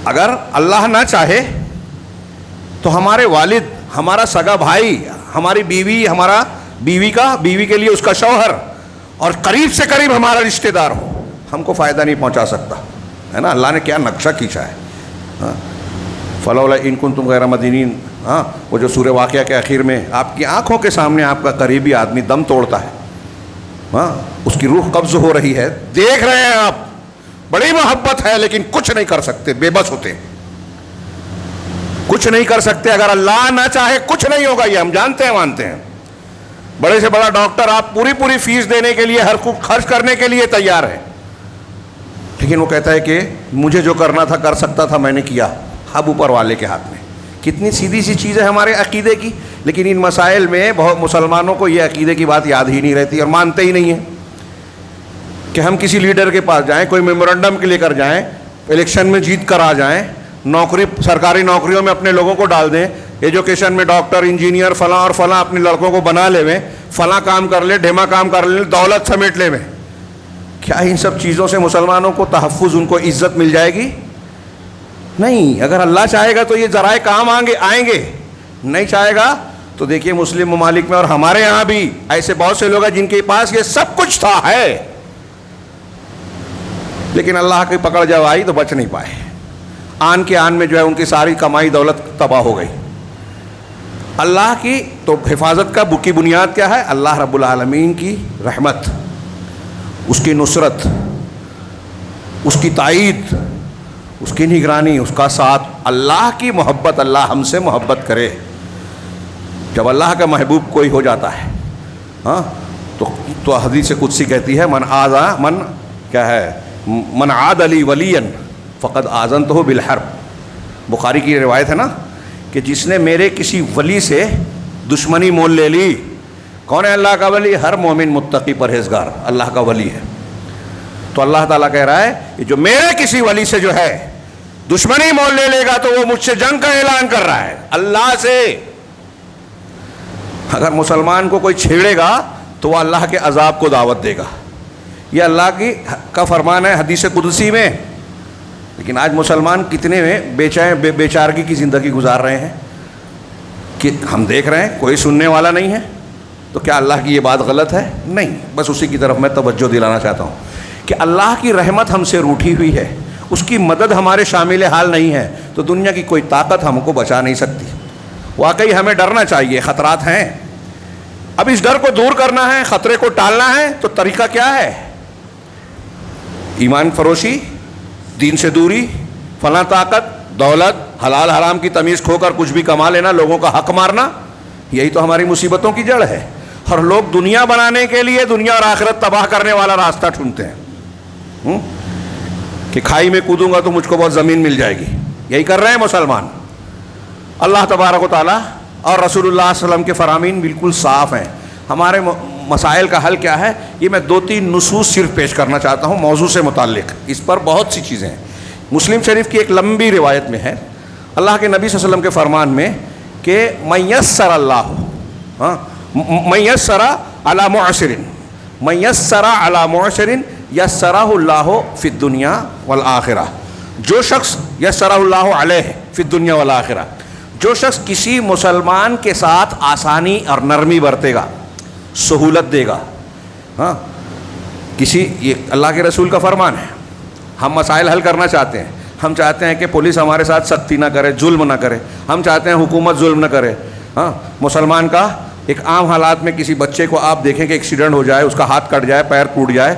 اگر اللہ نہ چاہے تو ہمارے والد, ہمارا سگا بھائی, ہماری بیوی, ہمارا بیوی کے لیے اس کا شوہر اور قریب سے قریب ہمارا رشتہ دار ہو, ہم کو فائدہ نہیں پہنچا سکتا ہے نا. اللہ نے کیا نقشہ کھینچا ہے. ہاں, فلولا ان کنتم غیر مدینین, ہاں, وہ جو سورہ واقعہ کے آخر میں آپ کی آنکھوں کے سامنے آپ کا قریبی آدمی دم توڑتا ہے, ہاں, اس کی روح قبض ہو رہی ہے, دیکھ رہے ہیں آپ, بڑی محبت ہے لیکن کچھ نہیں کر سکتے, بے بس ہوتے, کچھ نہیں کر سکتے. اگر اللہ نہ چاہے کچھ نہیں ہوگا, یہ ہم جانتے ہیں, مانتے ہیں. بڑے سے بڑا ڈاکٹر آپ پوری فیس دینے کے لیے, ہر کو خرچ کرنے کے لیے تیار ہے, لیکن وہ کہتا ہے کہ مجھے جو کرنا تھا کر سکتا تھا میں نے کیا, اب اوپر والے کے ہاتھ میں. کتنی سیدھی سی چیز ہے ہمارے عقیدے کی, لیکن ان مسائل میں بہت مسلمانوں کو یہ عقیدے کی بات یاد ہی نہیں رہتی اور مانتے ہی نہیں ہیں کہ ہم کسی لیڈر کے پاس جائیں, کوئی میمورنڈم کے لے کر جائیں, الیکشن میں جیت کر آ جائیں, نوکری, سرکاری نوکریوں میں اپنے لوگوں کو ڈال دیں, ایجوکیشن میں ڈاکٹر, انجینئر, فلاں اور فلاں اپنے لڑکوں کو بنا لے میں, فلاں کام کر لے, ڈھیما کام کر لے, دولت سمیٹ لے میں. کیا ان سب چیزوں سے مسلمانوں کو تحفظ, ان کو عزت مل جائے گی؟ نہیں. اگر اللہ چاہے گا تو یہ ذرائع کام آئیں گے, نہیں چاہے گا تو دیکھیے مسلم ممالک میں اور ہمارے یہاں بھی ایسے بہت سے لوگ ہیں جن کے پاس یہ سب کچھ تھا ہے, لیکن اللہ کی پکڑ جب آئی تو بچ نہیں پائے. آن کے آن میں جو ہے ان کی ساری کمائی دولت تباہ ہو گئی. اللہ کی تو حفاظت کا کی بنیاد کیا ہے؟ اللہ رب العالمین کی رحمت, اس کی نصرت, اس کی تائید, اس کی نگرانی, اس کا ساتھ, اللہ کی محبت. اللہ ہم سے محبت کرے. جب اللہ کا محبوب کوئی ہو جاتا ہے, ہاں, تو حدیث قدسی کہتی ہے من عاد علی ولیا فقد آذنتہ بالحرب. بخاری کی روایت ہے نا کہ جس نے میرے کسی ولی سے دشمنی مول لے لی. کون ہے اللہ کا ولی؟ ہر مومن متقی پرہیزگار اللہ کا ولی ہے. تو اللہ تعالیٰ کہہ رہا ہے کہ جو میرے کسی ولی سے جو ہے دشمنی مول لے لے گا تو وہ مجھ سے جنگ کا اعلان کر رہا ہے, اللہ سے. اگر مسلمان کو کوئی چھیڑے گا تو وہ اللہ کے عذاب کو دعوت دے گا. یہ اللہ کا فرمان ہے حدیث قدسی میں. لیکن آج مسلمان کتنے میں بے چارگی کی زندگی گزار رہے ہیں کہ ہم دیکھ رہے ہیں کوئی سننے والا نہیں ہے. تو کیا اللہ کی یہ بات غلط ہے؟ نہیں. بس اسی کی طرف میں توجہ دلانا چاہتا ہوں کہ اللہ کی رحمت ہم سے روٹھی ہوئی ہے, اس کی مدد ہمارے شامل حال نہیں ہے, تو دنیا کی کوئی طاقت ہم کو بچا نہیں سکتی. واقعی ہمیں ڈرنا چاہیے, خطرات ہیں. اب اس ڈر کو دور کرنا ہے, خطرے کو ٹالنا ہے, تو طریقہ کیا ہے؟ ایمان فروشی, دین سے دوری, فلاں طاقت, دولت, حلال حرام کی تمیز کھو کر کچھ بھی کما لینا, لوگوں کا حق مارنا, یہی تو ہماری مصیبتوں کی جڑ ہے. اور لوگ دنیا بنانے کے لیے دنیا اور آخرت تباہ کرنے والا راستہ ڈھونڈتے ہیں کہ کھائی میں کودوں گا تو مجھ کو بہت زمین مل جائے گی. یہی کر رہے ہیں مسلمان. اللہ تبارک و تعالیٰ اور رسول اللہ صلی اللہ علیہ وسلم کے فرامین بالکل صاف ہیں. ہمارے مسائل کا حل کیا ہے؟ یہ میں 2-3 نصوص صرف پیش کرنا چاہتا ہوں موضوع سے متعلق. اس پر بہت سی چیزیں ہیں. مسلم شریف کی ایک لمبی روایت میں ہے اللہ کے نبی صلی اللہ علیہ وسلم کے فرمان میں کہ میسر اللہ, ہاں, میسر علی معسر, میسر علی معسر یسرہ اللہ فی الدنیا والآخرہ. جو شخص یسرہ اللہ علیہ فی الدنیا والآخرہ, جو شخص کسی مسلمان کے ساتھ آسانی اور نرمی برتے گا, سہولت دے گا, ہاں, یہ اللہ کے رسول کا فرمان ہے. ہم مسائل حل کرنا چاہتے ہیں. ہم چاہتے ہیں کہ پولیس ہمارے ساتھ سختی نہ کرے, ظلم نہ کرے. ہم چاہتے ہیں حکومت ظلم نہ کرے. ہاں, مسلمان کا ایک عام حالات میں کسی بچے کو آپ دیکھیں کہ ایکسیڈنٹ ہو جائے, اس کا ہاتھ کٹ جائے, پیر ٹوٹ جائے,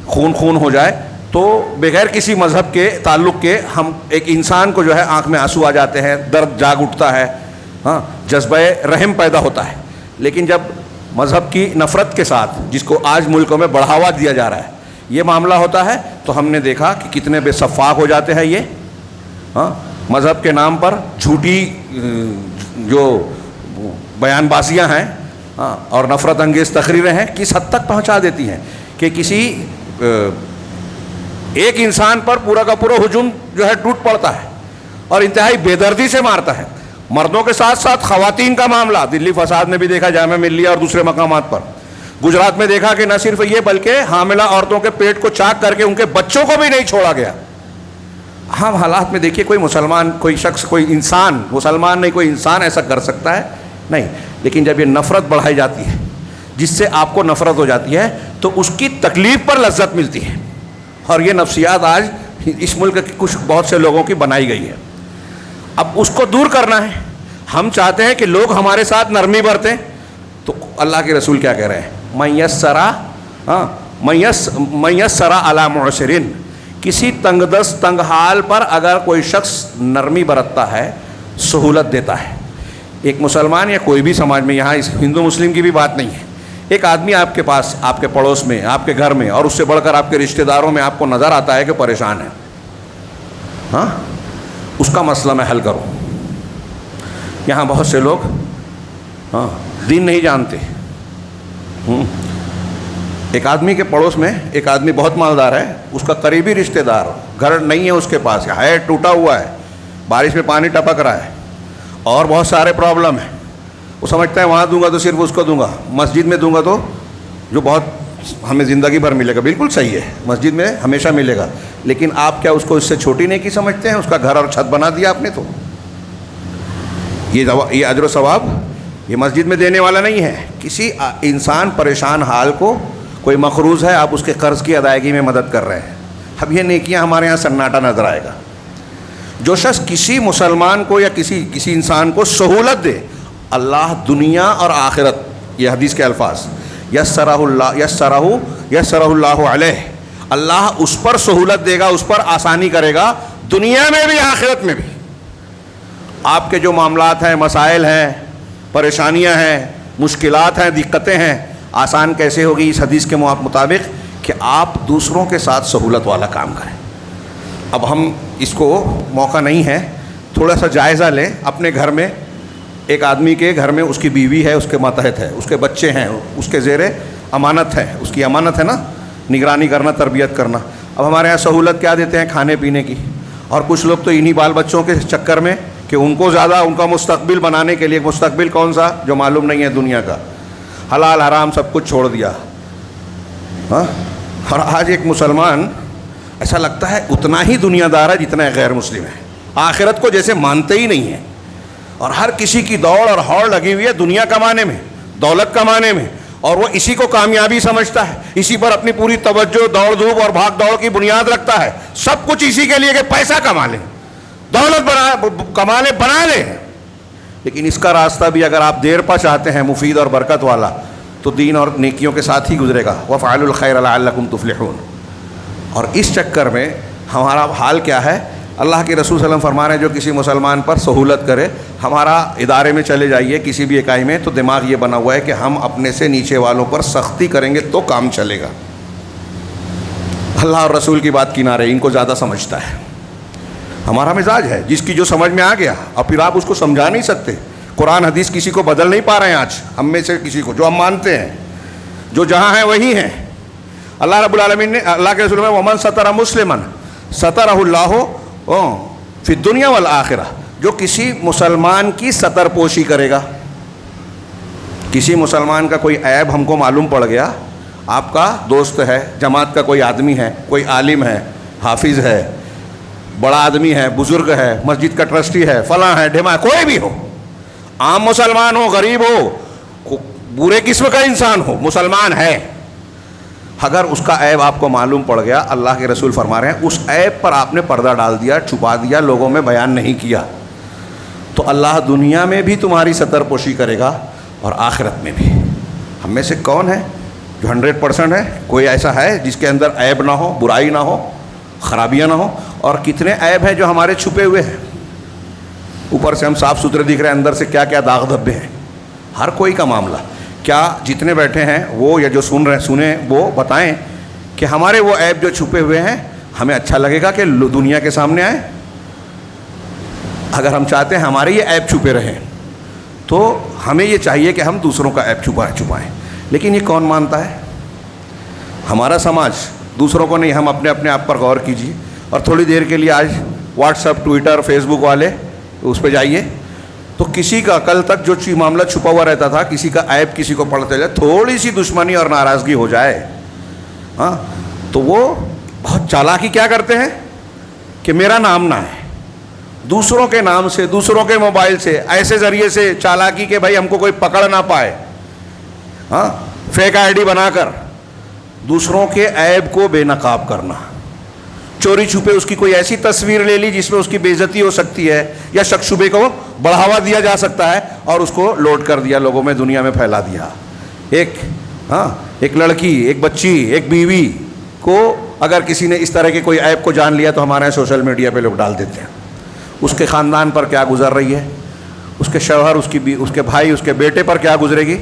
خون ہو جائے, تو بغیر کسی مذہب کے تعلق کے ہم ایک انسان کو جو ہے آنکھ میں آنسو آ جاتے ہیں, درد جاگ اٹھتا ہے, ہاں, جذبہ رحم پیدا ہوتا ہے. لیکن جب مذہب کی نفرت کے ساتھ، جس کو آج ملکوں میں بڑھاوا دیا جا رہا ہے، یہ معاملہ ہوتا ہے تو ہم نے دیکھا کہ کتنے بے صفاق ہو جاتے ہیں یہ، ہاں، مذہب کے نام پر جھوٹی جو بیان بازیاں ہیں اور نفرت انگیز تقریریں ہیں کس حد تک پہنچا دیتی ہیں کہ کسی ایک انسان پر پورا کا پورا ہجوم جو ہے ٹوٹ پڑتا ہے اور انتہائی بے دردی سے مارتا ہے۔ مردوں کے ساتھ ساتھ خواتین کا معاملہ دلی فساد میں بھی دیکھا، جامعہ ملیہ اور دوسرے مقامات پر۔ گجرات میں دیکھا کہ نہ صرف یہ بلکہ حاملہ عورتوں کے پیٹ کو چاک کر کے ان کے بچوں کو بھی نہیں چھوڑا گیا۔ ہم حالات میں دیکھیے کوئی مسلمان، کوئی شخص، کوئی انسان، مسلمان نہیں کوئی انسان ایسا کر سکتا ہے نہیں، لیکن جب یہ نفرت بڑھائی جاتی ہے، جس سے آپ کو نفرت ہو جاتی ہے، تو اس کی تکلیف پر لذت ملتی ہے، اور یہ نفسیات آج اس ملک کے کچھ بہت سے لوگوں کی بنائی گئی ہے۔ اب اس کو دور کرنا ہے۔ ہم چاہتے ہیں کہ لوگ ہمارے ساتھ نرمی برتیں، تو اللہ کے رسول کیا کہہ رہے ہیں؟ من یسر علی معسر، کسی تنگ دست تنگ حال پر اگر کوئی شخص نرمی برتتا ہے، سہولت دیتا ہے۔ ایک مسلمان یا کوئی بھی سماج میں، یہاں اس ہندو مسلم کی بھی بات نہیں ہے، ایک آدمی آپ کے پاس، آپ کے پڑوس میں، آپ کے گھر میں، اور اس سے بڑھ کر آپ کے رشتہ داروں میں آپ کو نظر آتا ہے کہ پریشان ہے، ہاں، اس کا مسئلہ میں حل کروں۔ یہاں بہت سے لوگ دین نہیں جانتے۔ ایک آدمی کے پڑوس میں ایک آدمی بہت مالدار ہے، اس کا قریبی رشتہ دار، گھر نہیں ہے اس کے پاس، ہے ٹوٹا ہوا ہے، بارش میں پانی ٹپک رہا ہے اور بہت سارے پرابلم ہیں، وہ سمجھتا ہے وہاں دوں گا تو صرف اس کو دوں گا، مسجد میں دوں گا تو جو بہت ہمیں زندگی بھر ملے گا۔ بالکل صحیح ہے، مسجد میں ہمیشہ ملے گا، لیکن آپ کیا اس کو اس سے چھوٹی نیکی سمجھتے ہیں؟ اس کا گھر اور چھت بنا دیا آپ نے، تو یہ اجر و ثواب یہ مسجد میں دینے والا نہیں ہے۔ کسی انسان پریشان حال کو، کوئی مقروض ہے، آپ اس کے قرض کی ادائیگی میں مدد کر رہے ہیں، اب یہ نیکیاں ہمارے ہاں سناٹا نظر آئے گا۔ جو شخص کسی مسلمان کو یا کسی انسان کو سہولت دے، اللہ دنیا اور آخرت، یہ حدیث کے الفاظ، یسرہ اللہ علیہ، اللہ اس پر سہولت دے گا، اس پر آسانی کرے گا، دنیا میں بھی آخرت میں بھی۔ آپ کے جو معاملات ہیں، مسائل ہیں، پریشانیاں ہیں، مشکلات ہیں، دقتیں ہیں، آسان کیسے ہوگی اس حدیث کے مطابق کہ آپ دوسروں کے ساتھ سہولت والا کام کریں۔ اب ہم اس کو موقع نہیں ہے، تھوڑا سا جائزہ لیں اپنے گھر میں۔ ایک آدمی کے گھر میں اس کی بیوی ہے، اس کے ماتحت ہے، اس کے بچے ہیں، اس کے زیر امانت ہے، اس کی امانت ہے نا، نگرانی کرنا، تربیت کرنا۔ اب ہمارے یہاں سہولت کیا دیتے ہیں؟ کھانے پینے کی، اور کچھ لوگ تو انہی بال بچوں کے چکر میں کہ ان کو زیادہ ان کا مستقبل بنانے کے لیے، مستقبل کون سا جو معلوم نہیں ہے دنیا کا، حلال حرام سب کچھ چھوڑ دیا، ہاں۔ اور آج ایک مسلمان ایسا لگتا ہے اتنا ہی دنیا دار ہے جتنا غیر مسلم ہے، آخرت کو جیسے مانتے ہی نہیں ہے، اور ہر کسی کی دوڑ اور ہوڑ لگی ہوئی ہے دنیا کمانے میں، دولت کمانے میں، اور وہ اسی کو کامیابی سمجھتا ہے، اسی پر اپنی پوری توجہ، دوڑ دھوپ اور بھاگ دوڑ کی بنیاد رکھتا ہے، سب کچھ اسی کے لیے کہ پیسہ کما لیں، دولت بنا لیں۔ لیکن اس کا راستہ بھی اگر آپ دیر پا چاہتے ہیں مفید اور برکت والا، تو دین اور نیکیوں کے ساتھ ہی گزرے گا۔ وَفْعَلُوا الْخَيْرَ لَعَلَّكُمْ تُفْلِحُونَ۔ اور اس چکر میں ہمارا حال کیا ہے؟ اللہ کے رسول صلی اللہ علیہ وسلم فرما رہے ہیں جو کسی مسلمان پر سہولت کرے، ہمارا ادارے میں چلے جائیے کسی بھی اکائی میں، تو دماغ یہ بنا ہوا ہے کہ ہم اپنے سے نیچے والوں پر سختی کریں گے تو کام چلے گا۔ اللہ اور رسول کی بات کنارے، ان کو زیادہ سمجھتا ہے۔ ہمارا مزاج ہے جس کی جو سمجھ میں آ گیا، اور پھر آپ اس کو سمجھا نہیں سکتے۔ قرآن حدیث کسی کو بدل نہیں پا رہے ہیں آج ہم میں سے کسی کو، جو ہم مانتے ہیں، جو جہاں ہیں وہی ہیں۔ اللہ رب العالمین نے، اللہ کے رسول میں، وَمَنْ سَتَرَ مُسْلِمًا سَتَرَهُ اللَّهُ فِي الدُّنْيَا وَالْآخِرَةِ، جو کسی مسلمان کی ستر پوشی کرے گا۔ کسی مسلمان کا کوئی عیب ہم کو معلوم پڑ گیا، آپ کا دوست ہے، جماعت کا کوئی آدمی ہے، کوئی عالم ہے، حافظ ہے، بڑا آدمی ہے، بزرگ ہے، مسجد کا ٹرسٹی ہے، فلاں ہے، ڈھیما، کوئی بھی ہو، عام مسلمان ہو، غریب ہو، برے قسم کا انسان ہو، مسلمان ہے، اگر اس کا عیب آپ کو معلوم پڑ گیا، اللہ کے رسول فرما رہے ہیں اس عیب پر آپ نے پردہ ڈال دیا، چھپا دیا، لوگوں میں بیان نہیں کیا، تو اللہ دنیا میں بھی تمہاری ستر پوشی کرے گا اور آخرت میں بھی۔ ہم میں سے کون ہے جو 100% ہے؟ کوئی ایسا ہے جس کے اندر عیب نہ ہو، برائی نہ ہو، خرابیاں نہ ہو؟ اور کتنے عیب ہیں جو ہمارے چھپے ہوئے ہیں، اوپر سے ہم صاف ستھرے دکھ رہے ہیں، اندر سے کیا کیا داغ دھبے ہیں، ہر کوئی کا معاملہ۔ کیا جتنے بیٹھے ہیں وہ یا جو سنیں وہ بتائیں کہ ہمارے وہ عیب جو چھپے ہوئے ہیں ہمیں اچھا لگے گا کہ دنیا کے سامنے آئیں؟ اگر ہم چاہتے ہیں ہمارے یہ عیب چھپے رہیں تو ہمیں یہ چاہیے کہ ہم دوسروں کا عیب چھپائیں. لیکن یہ کون مانتا ہے؟ ہمارا سماج، دوسروں کو نہیں. ہم اپنے آپ پر غور کیجیے اور تھوڑی دیر کے لیے آج واٹس ایپ، ٹویٹر، فیس بک والے اس پہ جائیے تو کسی کا کل تک جو معاملہ چھپا ہوا رہتا تھا، کسی کا عیب کسی کو پڑھتے جائے، تھوڑی سی دشمنی اور ناراضگی ہو جائے تو وہ بہت چالاکی کیا کرتے ہیں کہ میرا نام نہ ہے، دوسروں کے نام سے، دوسروں کے موبائل سے، ایسے ذریعے سے چالاکی کہ بھائی ہم کو کوئی پکڑ نہ پائے. فیک آئی ڈی بنا کر دوسروں کے عیب کو بے نقاب کرنا، چوری چھپے اس کی کوئی ایسی تصویر لے لی جس میں اس کی بے عزتی ہو سکتی ہے یا شک شبے کو بڑھاوا دیا جا سکتا ہے اور اس کو لوڈ کر دیا، لوگوں میں دنیا میں پھیلا دیا. ایک لڑکی، ایک بچی، ایک بیوی کو اگر کسی نے اس طرح کے کوئی عیب کو جان لیا تو ہمارے سوشل میڈیا پہ لوگ ڈال دیتے ہیں. اس کے خاندان پر کیا گزر رہی ہے، اس کے شوہر، اس کے بھائی، اس کے بیٹے پر کیا گزرے گی.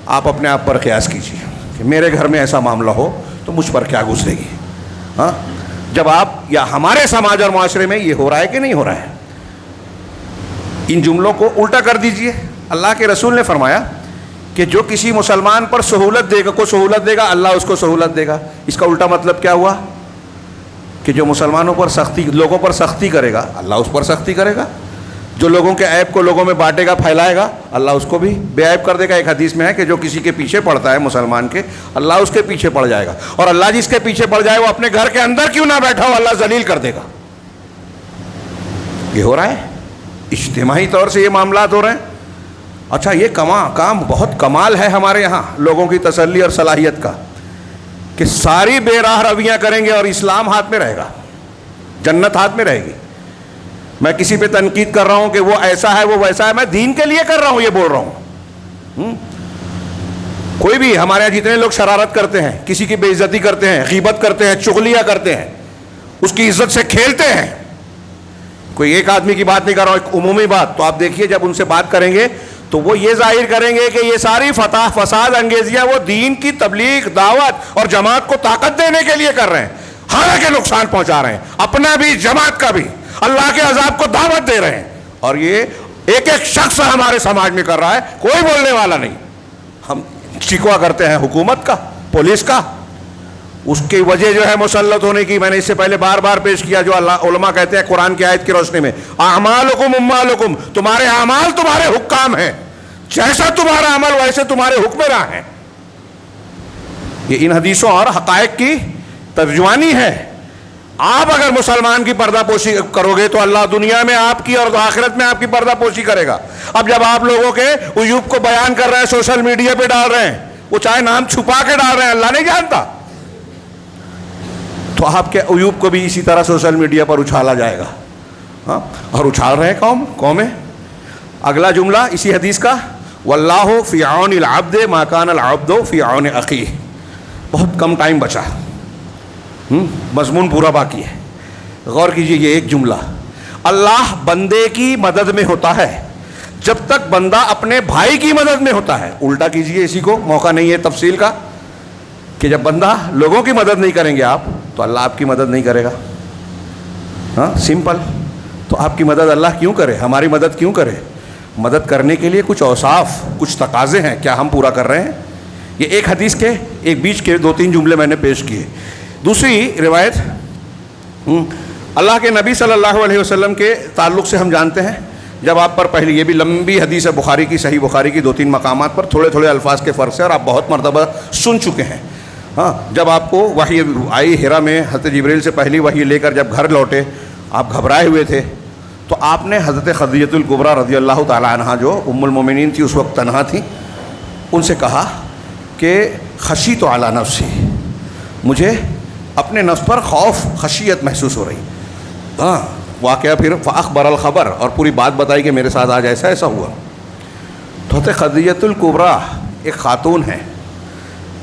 آپ اپنے آپ پر قیاس کیجیے کہ میرے گھر میں ایسا معاملہ ہو تو مجھ پر کیا گزرے گی. جب آپ یا ہمارے سماج اور معاشرے میں یہ ہو رہا ہے کہ نہیں ہو رہا ہے. ان جملوں کو الٹا کر دیجئے. اللہ کے رسول نے فرمایا کہ جو کسی مسلمان پر سہولت دے گا اللہ اس کو سہولت دے گا. اس کا الٹا مطلب کیا ہوا کہ جو مسلمانوں پر سختی، لوگوں پر سختی کرے گا اللہ اس پر سختی کرے گا. جو لوگوں کے عیب کو لوگوں میں بانٹے گا، پھیلائے گا، اللہ اس کو بھی بے عیب کر دے گا. ایک حدیث میں ہے کہ جو کسی کے پیچھے پڑتا ہے مسلمان کے، اللہ اس کے پیچھے پڑ جائے گا، اور اللہ جس کے پیچھے پڑ جائے وہ اپنے گھر کے اندر کیوں نہ بیٹھا ہو اللہ ذلیل کر دے گا. یہ ہو رہا ہے، اجتماعی طور سے یہ معاملات ہو رہے ہیں. اچھا، یہ کام بہت کمال ہے ہمارے یہاں لوگوں کی تسلی اور صلاحیت کا کہ ساری بے راہ رویاں کریں گے اور اسلام ہاتھ میں رہے گا، جنت ہاتھ میں رہے گی. میں کسی پہ تنقید کر رہا ہوں کہ وہ ایسا ہے وہ ویسا ہے، میں دین کے لیے کر رہا ہوں، یہ بول رہا ہوں. کوئی بھی ہمارے یہاں جتنے لوگ شرارت کرتے ہیں، کسی کی بے عزتی کرتے ہیں، غیبت کرتے ہیں، چغلیاں کرتے ہیں، اس کی عزت سے کھیلتے ہیں. کوئی ایک آدمی کی بات نہیں کر رہا ہوں، ایک عمومی بات. تو آپ دیکھیے جب ان سے بات کریں گے تو وہ یہ ظاہر کریں گے کہ یہ ساری فساد انگیزیاں وہ دین کی تبلیغ، دعوت اور جماعت کو طاقت دینے کے لیے کر رہے ہیں، حالانکہ نقصان پہنچا رہے ہیں، اپنا بھی جماعت کا بھی، اللہ کے عذاب کو دعوت دے رہے ہیں. اور یہ ایک شخص ہمارے سماج میں کر رہا ہے، کوئی بولنے والا نہیں. ہم شکوہ کرتے ہیں حکومت کا، پولیس کا. اس کی وجہ جو ہے مسلط ہونے کی، میں نے اس سے پہلے بار بار پیش کیا، جو اللہ علماء کہتے ہیں قرآن کی آیت کی روشنی میں، اعمالکم اموالکم، تمہارے اعمال تمہارے حکام ہیں، جیسا تمہارا عمل ویسے تمہارے حکمراں ہیں. یہ ان حدیثوں اور حقائق کی ترجمانی ہے. آپ اگر مسلمان کی پردہ پوشی کرو گے تو اللہ دنیا میں آپ کی اور آخرت میں آپ کی پردہ پوشی کرے گا. اب جب آپ لوگوں کے عیوب کو بیان کر رہے ہیں، سوشل میڈیا پہ ڈال رہے ہیں، وہ چاہے نام چھپا کے ڈال رہے ہیں، اللہ نہیں جانتا، تو آپ کے عیوب کو بھی اسی طرح سوشل میڈیا پر اچھالا جائے گا. اور اچھال رہے ہیں قومیں. اگلا جملہ اسی حدیث کا، واللہ فی عون العبد ما کان العبد فی عون اخیہ. بہت کم ٹائم بچا، مضمون پورا باقی ہے. غور کیجئے یہ ایک جملہ، اللہ بندے کی مدد میں ہوتا ہے جب تک بندہ اپنے بھائی کی مدد میں ہوتا ہے. الٹا کیجئے اسی کو، موقع نہیں ہے تفصیل کا، کہ جب بندہ لوگوں کی مدد نہیں کریں گے آپ تو اللہ آپ کی مدد نہیں کرے گا. سمپل. تو آپ کی مدد اللہ کیوں کرے، ہماری مدد کیوں کرے؟ مدد کرنے کے لیے کچھ اوصاف، کچھ تقاضے ہیں، کیا ہم پورا کر رہے ہیں؟ یہ ایک حدیث کے ایک بیچ کے 2-3 جملے میں نے پیش کیے. دوسری روایت اللہ کے نبی صلی اللہ علیہ وسلم کے تعلق سے ہم جانتے ہیں. جب آپ پر پہلی، یہ بھی لمبی حدیث ہے بخاری کی، صحیح بخاری کی 2-3 مقامات پر تھوڑے تھوڑے الفاظ کے فرق سے، اور آپ بہت مرتبہ سن چکے ہیں. جب آپ کو وحی آئی ہیرا میں، حضرت جبریل سے پہلی وحی لے کر جب گھر لوٹے، آپ گھبرائے ہوئے تھے، تو آپ نے حضرت خدیجہ الکبریٰ رضی اللہ تعالی عنہا، جو ام المومنین تھی، اس وقت تنہا تھیں، ان سے کہا کہ خشیت علی نفسی، مجھے اپنے نفس پر خوف، خشیت محسوس ہو رہی. واقعہ پھر فاخبر الخبر، اور پوری بات بتائی کہ میرے ساتھ آج ایسا ایسا ہوا. تو حضرت خدیجہ الکبریٰ ایک خاتون ہیں،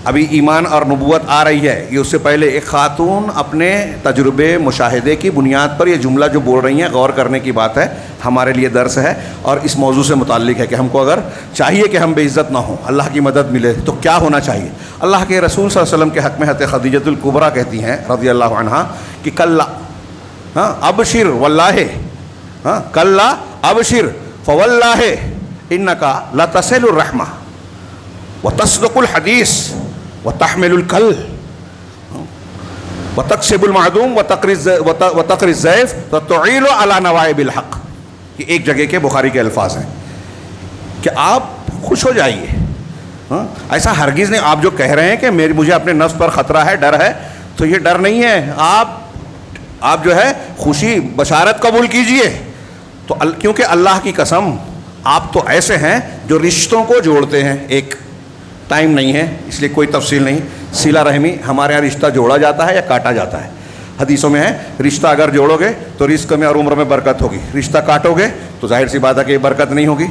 ابھی ایمان اور نبوت آ رہی ہے، یہ اس سے پہلے ایک خاتون اپنے تجربے مشاہدے کی بنیاد پر یہ جملہ جو بول رہی ہیں غور کرنے کی بات ہے، ہمارے لیے درس ہے اور اس موضوع سے متعلق ہے کہ ہم کو اگر چاہیے کہ ہم بے عزت نہ ہوں، اللہ کی مدد ملے تو کیا ہونا چاہیے۔ اللہ کے رسول صلی اللہ علیہ وسلم کے حق میں حضرت خدیجۃ الکبریٰ کہتی ہیں رضی اللہ عنہا کہ کلا ابشر واللہ کلا ابشر فواللہ انکا لتصل الرحمہ وتصدق الحدیث وتحمل الکل وتکسب المعدوم وتقری الضیف وتعین علی نوائب الحق۔ یہ ایک جگہ کے بخاری کے الفاظ ہیں کہ آپ خوش ہو جائیے، ایسا ہرگز نہیں۔ آپ جو کہہ رہے ہیں کہ مجھے اپنے نفس پر خطرہ ہے، ڈر ہے، تو یہ ڈر نہیں ہے، آپ جو ہے خوشی بشارت قبول کیجئے۔ تو کیونکہ اللہ کی قسم آپ تو ایسے ہیں جو رشتوں کو جوڑتے ہیں۔ ایک ٹائم نہیں ہے اس لیے کوئی تفصیل نہیں، صلہ رحمی ہمارے یہاں رشتہ جوڑا جاتا ہے یا کاٹا جاتا ہے۔ حدیثوں میں ہے رشتہ اگر جوڑو گے تو رزق میں اور عمر میں برکت ہوگی، رشتہ کاٹو گے تو ظاہر سی بات ہے کہ برکت نہیں ہوگی۔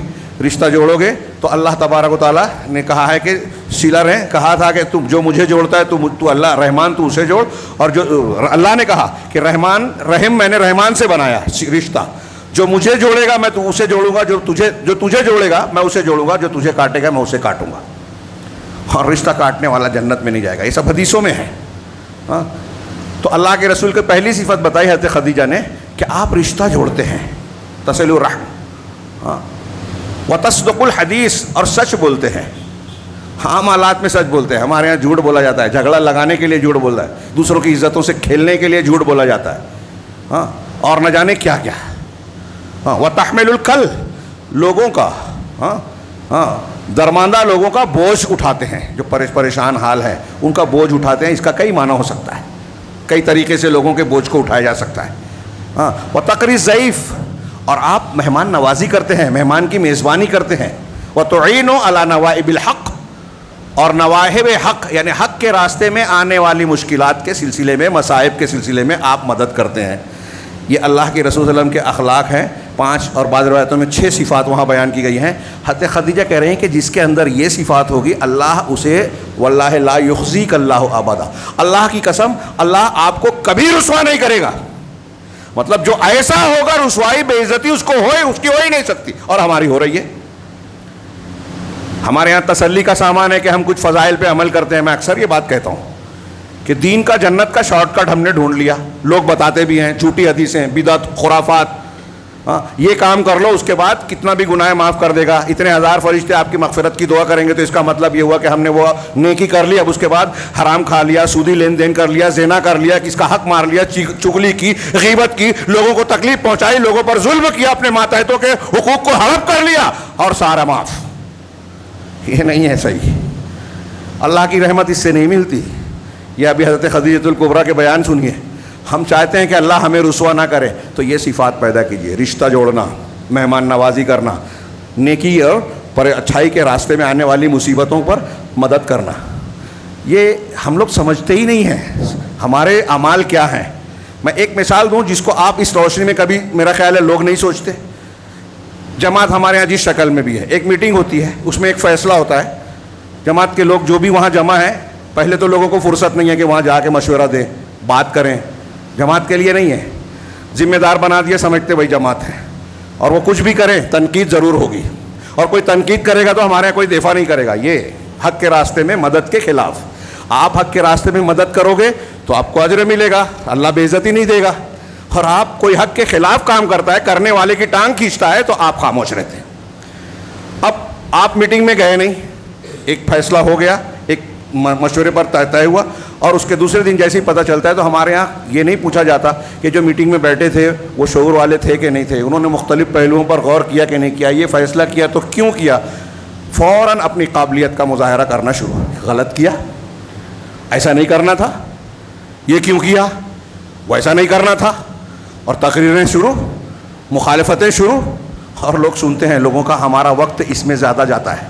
رشتہ جوڑو گے تو اللہ تبارک و تعالیٰ نے کہا ہے کہ صلہ رحم، کہا تھا کہ تم جو مجھے جوڑتا ہے تو اللہ رحمان تو اسے جوڑ، اور جو اللہ نے کہا کہ رحمان رحم میں نے رحمان سے بنایا رشتہ، جو مجھے جوڑے گا میں تو اسے جوڑوں گا، جو تجھے جوڑے گا میں اسے جوڑوں گا، جو تجھے کاٹے گا میں اسے کاٹوں گا، اور رشتہ کاٹنے والا جنت میں نہیں جائے گا۔ یہ سب حدیثوں میں ہے۔ تو اللہ کے رسول کی پہلی صفت بتائی حضرت خدیجہ نے کہ آپ رشتہ جوڑتے ہیں، تصل الرحم وتصدق الحدیث، اور سچ بولتے ہیں، عام حالات میں سچ بولتے ہیں۔ ہمارے یہاں جھوٹ بولا جاتا ہے، جھگڑا لگانے کے لیے جھوٹ بولتا ہے، دوسروں کی عزتوں سے کھیلنے کے لیے جھوٹ بولا جاتا ہے، اور نہ جانے کیا کیا۔ وتحمل الکل، لوگوں کا درماندہ لوگوں کا بوجھ اٹھاتے ہیں، جو پریشان حال ہے ان کا بوجھ اٹھاتے ہیں۔ اس کا کئی معنی ہو سکتا ہے، کئی طریقے سے لوگوں کے بوجھ کو اٹھایا جا سکتا ہے۔ وتقری الضیف، اور آپ مہمان نوازی کرتے ہیں، مہمان کی میزبانی کرتے ہیں۔ وتعین علی نوائب الحق، اور نواہب حق یعنی حق کے راستے میں آنے والی مشکلات کے سلسلے میں، مصائب کے سلسلے میں آپ مدد کرتے ہیں۔ یہ اللہ کے رسول صلی اللہ علیہ وسلم کے اخلاق ہیں، 5 اور بعض روایتوں میں 6 صفات وہاں بیان کی گئی ہیں۔ حضرت خدیجہ کہہ رہے ہیں کہ جس کے اندر یہ صفات ہوگی اللہ اسے واللہ لا یخزیک اللہ ابدا، اللہ کی قسم اللہ آپ کو کبھی رسوا نہیں کرے گا۔ مطلب جو ایسا ہوگا رسوائی بے عزتی اس کی ہو ہی نہیں سکتی، اور ہماری ہو رہی ہے۔ ہمارے یہاں تسلی کا سامان ہے کہ ہم کچھ فضائل پہ عمل کرتے ہیں۔ میں اکثر یہ بات کہتا ہوں کہ دین کا جنت کا شارٹ کٹ ہم نے ڈھونڈ لیا، لوگ بتاتے بھی ہیں، جھوٹی حدیثیں، بدعت، خرافات، یہ کام کر لو اس کے بعد کتنا بھی گناہ معاف کر دے گا، اتنے 1000 فرشتے آپ کی مغفرت کی دعا کریں گے، تو اس کا مطلب یہ ہوا کہ ہم نے وہ نیکی کر لی، اب اس کے بعد حرام کھا لیا، سودی لین دین کر لیا، زنا کر لیا، کس کا حق مار لیا، چغلی کی، غیبت کی، لوگوں کو تکلیف پہنچائی، لوگوں پر ظلم کیا، اپنے ماتحتوں کے حقوق کو ہڑپ کر لیا اور سارا معاف۔ یہ نہیں ہے صحیح، اللہ کی رحمت اس سے نہیں ملتی۔ یہ ابھی حضرت خدیجۃ الکبریٰ کے بیان سنیے۔ ہم چاہتے ہیں کہ اللہ ہمیں رسوا نہ کرے تو یہ صفات پیدا کیجیے، رشتہ جوڑنا، مہمان نوازی کرنا، نیکی اور پر اچھائی کے راستے میں آنے والی مصیبتوں پر مدد کرنا۔ یہ ہم لوگ سمجھتے ہی نہیں ہیں ہمارے اعمال کیا ہیں۔ میں ایک مثال دوں جس کو آپ اس روشنی میں کبھی میرا خیال ہے لوگ نہیں سوچتے۔ جماعت ہمارے یہاں جس شکل میں بھی ہے، ایک میٹنگ ہوتی ہے، اس میں ایک فیصلہ ہوتا ہے، جماعت کے لوگ جو بھی وہاں جمع ہیں، پہلے تو لوگوں کو فرصت نہیں ہے کہ وہاں جا کے مشورہ دیں، بات کریں، جماعت کے لیے نہیں ہے، ذمہ دار بنا دیا، سمجھتے بھائی جماعت ہے، اور وہ کچھ بھی کریں تنقید ضرور ہوگی، اور کوئی تنقید کرے گا تو ہمارے یہاں کوئی دفاع نہیں کرے گا۔ یہ حق کے راستے میں مدد کے خلاف۔ آپ حق کے راستے میں مدد کرو گے تو آپ کو اجر ملے گا، اللہ بے عزتی نہیں دے گا، اور آپ کوئی حق کے خلاف کام کرتا ہے، کرنے والے کی ٹانگ کھینچتا ہے، تو آپ خاموش رہتے ہیں۔ اب آپ میٹنگ میں گئے نہیں، ایک فیصلہ ہو گیا، ایک مشورے پر طے ہوا، اور اس کے دوسرے دن جیسے ہی پتہ چلتا ہے تو ہمارے یہاں یہ نہیں پوچھا جاتا کہ جو میٹنگ میں بیٹھے تھے وہ شعور والے تھے کہ نہیں تھے، انہوں نے مختلف پہلوؤں پر غور کیا کہ نہیں کیا، یہ فیصلہ کیا تو کیوں کیا۔ فوراً اپنی قابلیت کا مظاہرہ کرنا شروع، غلط کیا، ایسا نہیں کرنا تھا، یہ کیوں کیا، وہ ایسا نہیں کرنا تھا، اور تقریریں شروع، مخالفتیں شروع، اور لوگ سنتے ہیں۔ لوگوں کا ہمارا وقت اس میں زیادہ جاتا ہے۔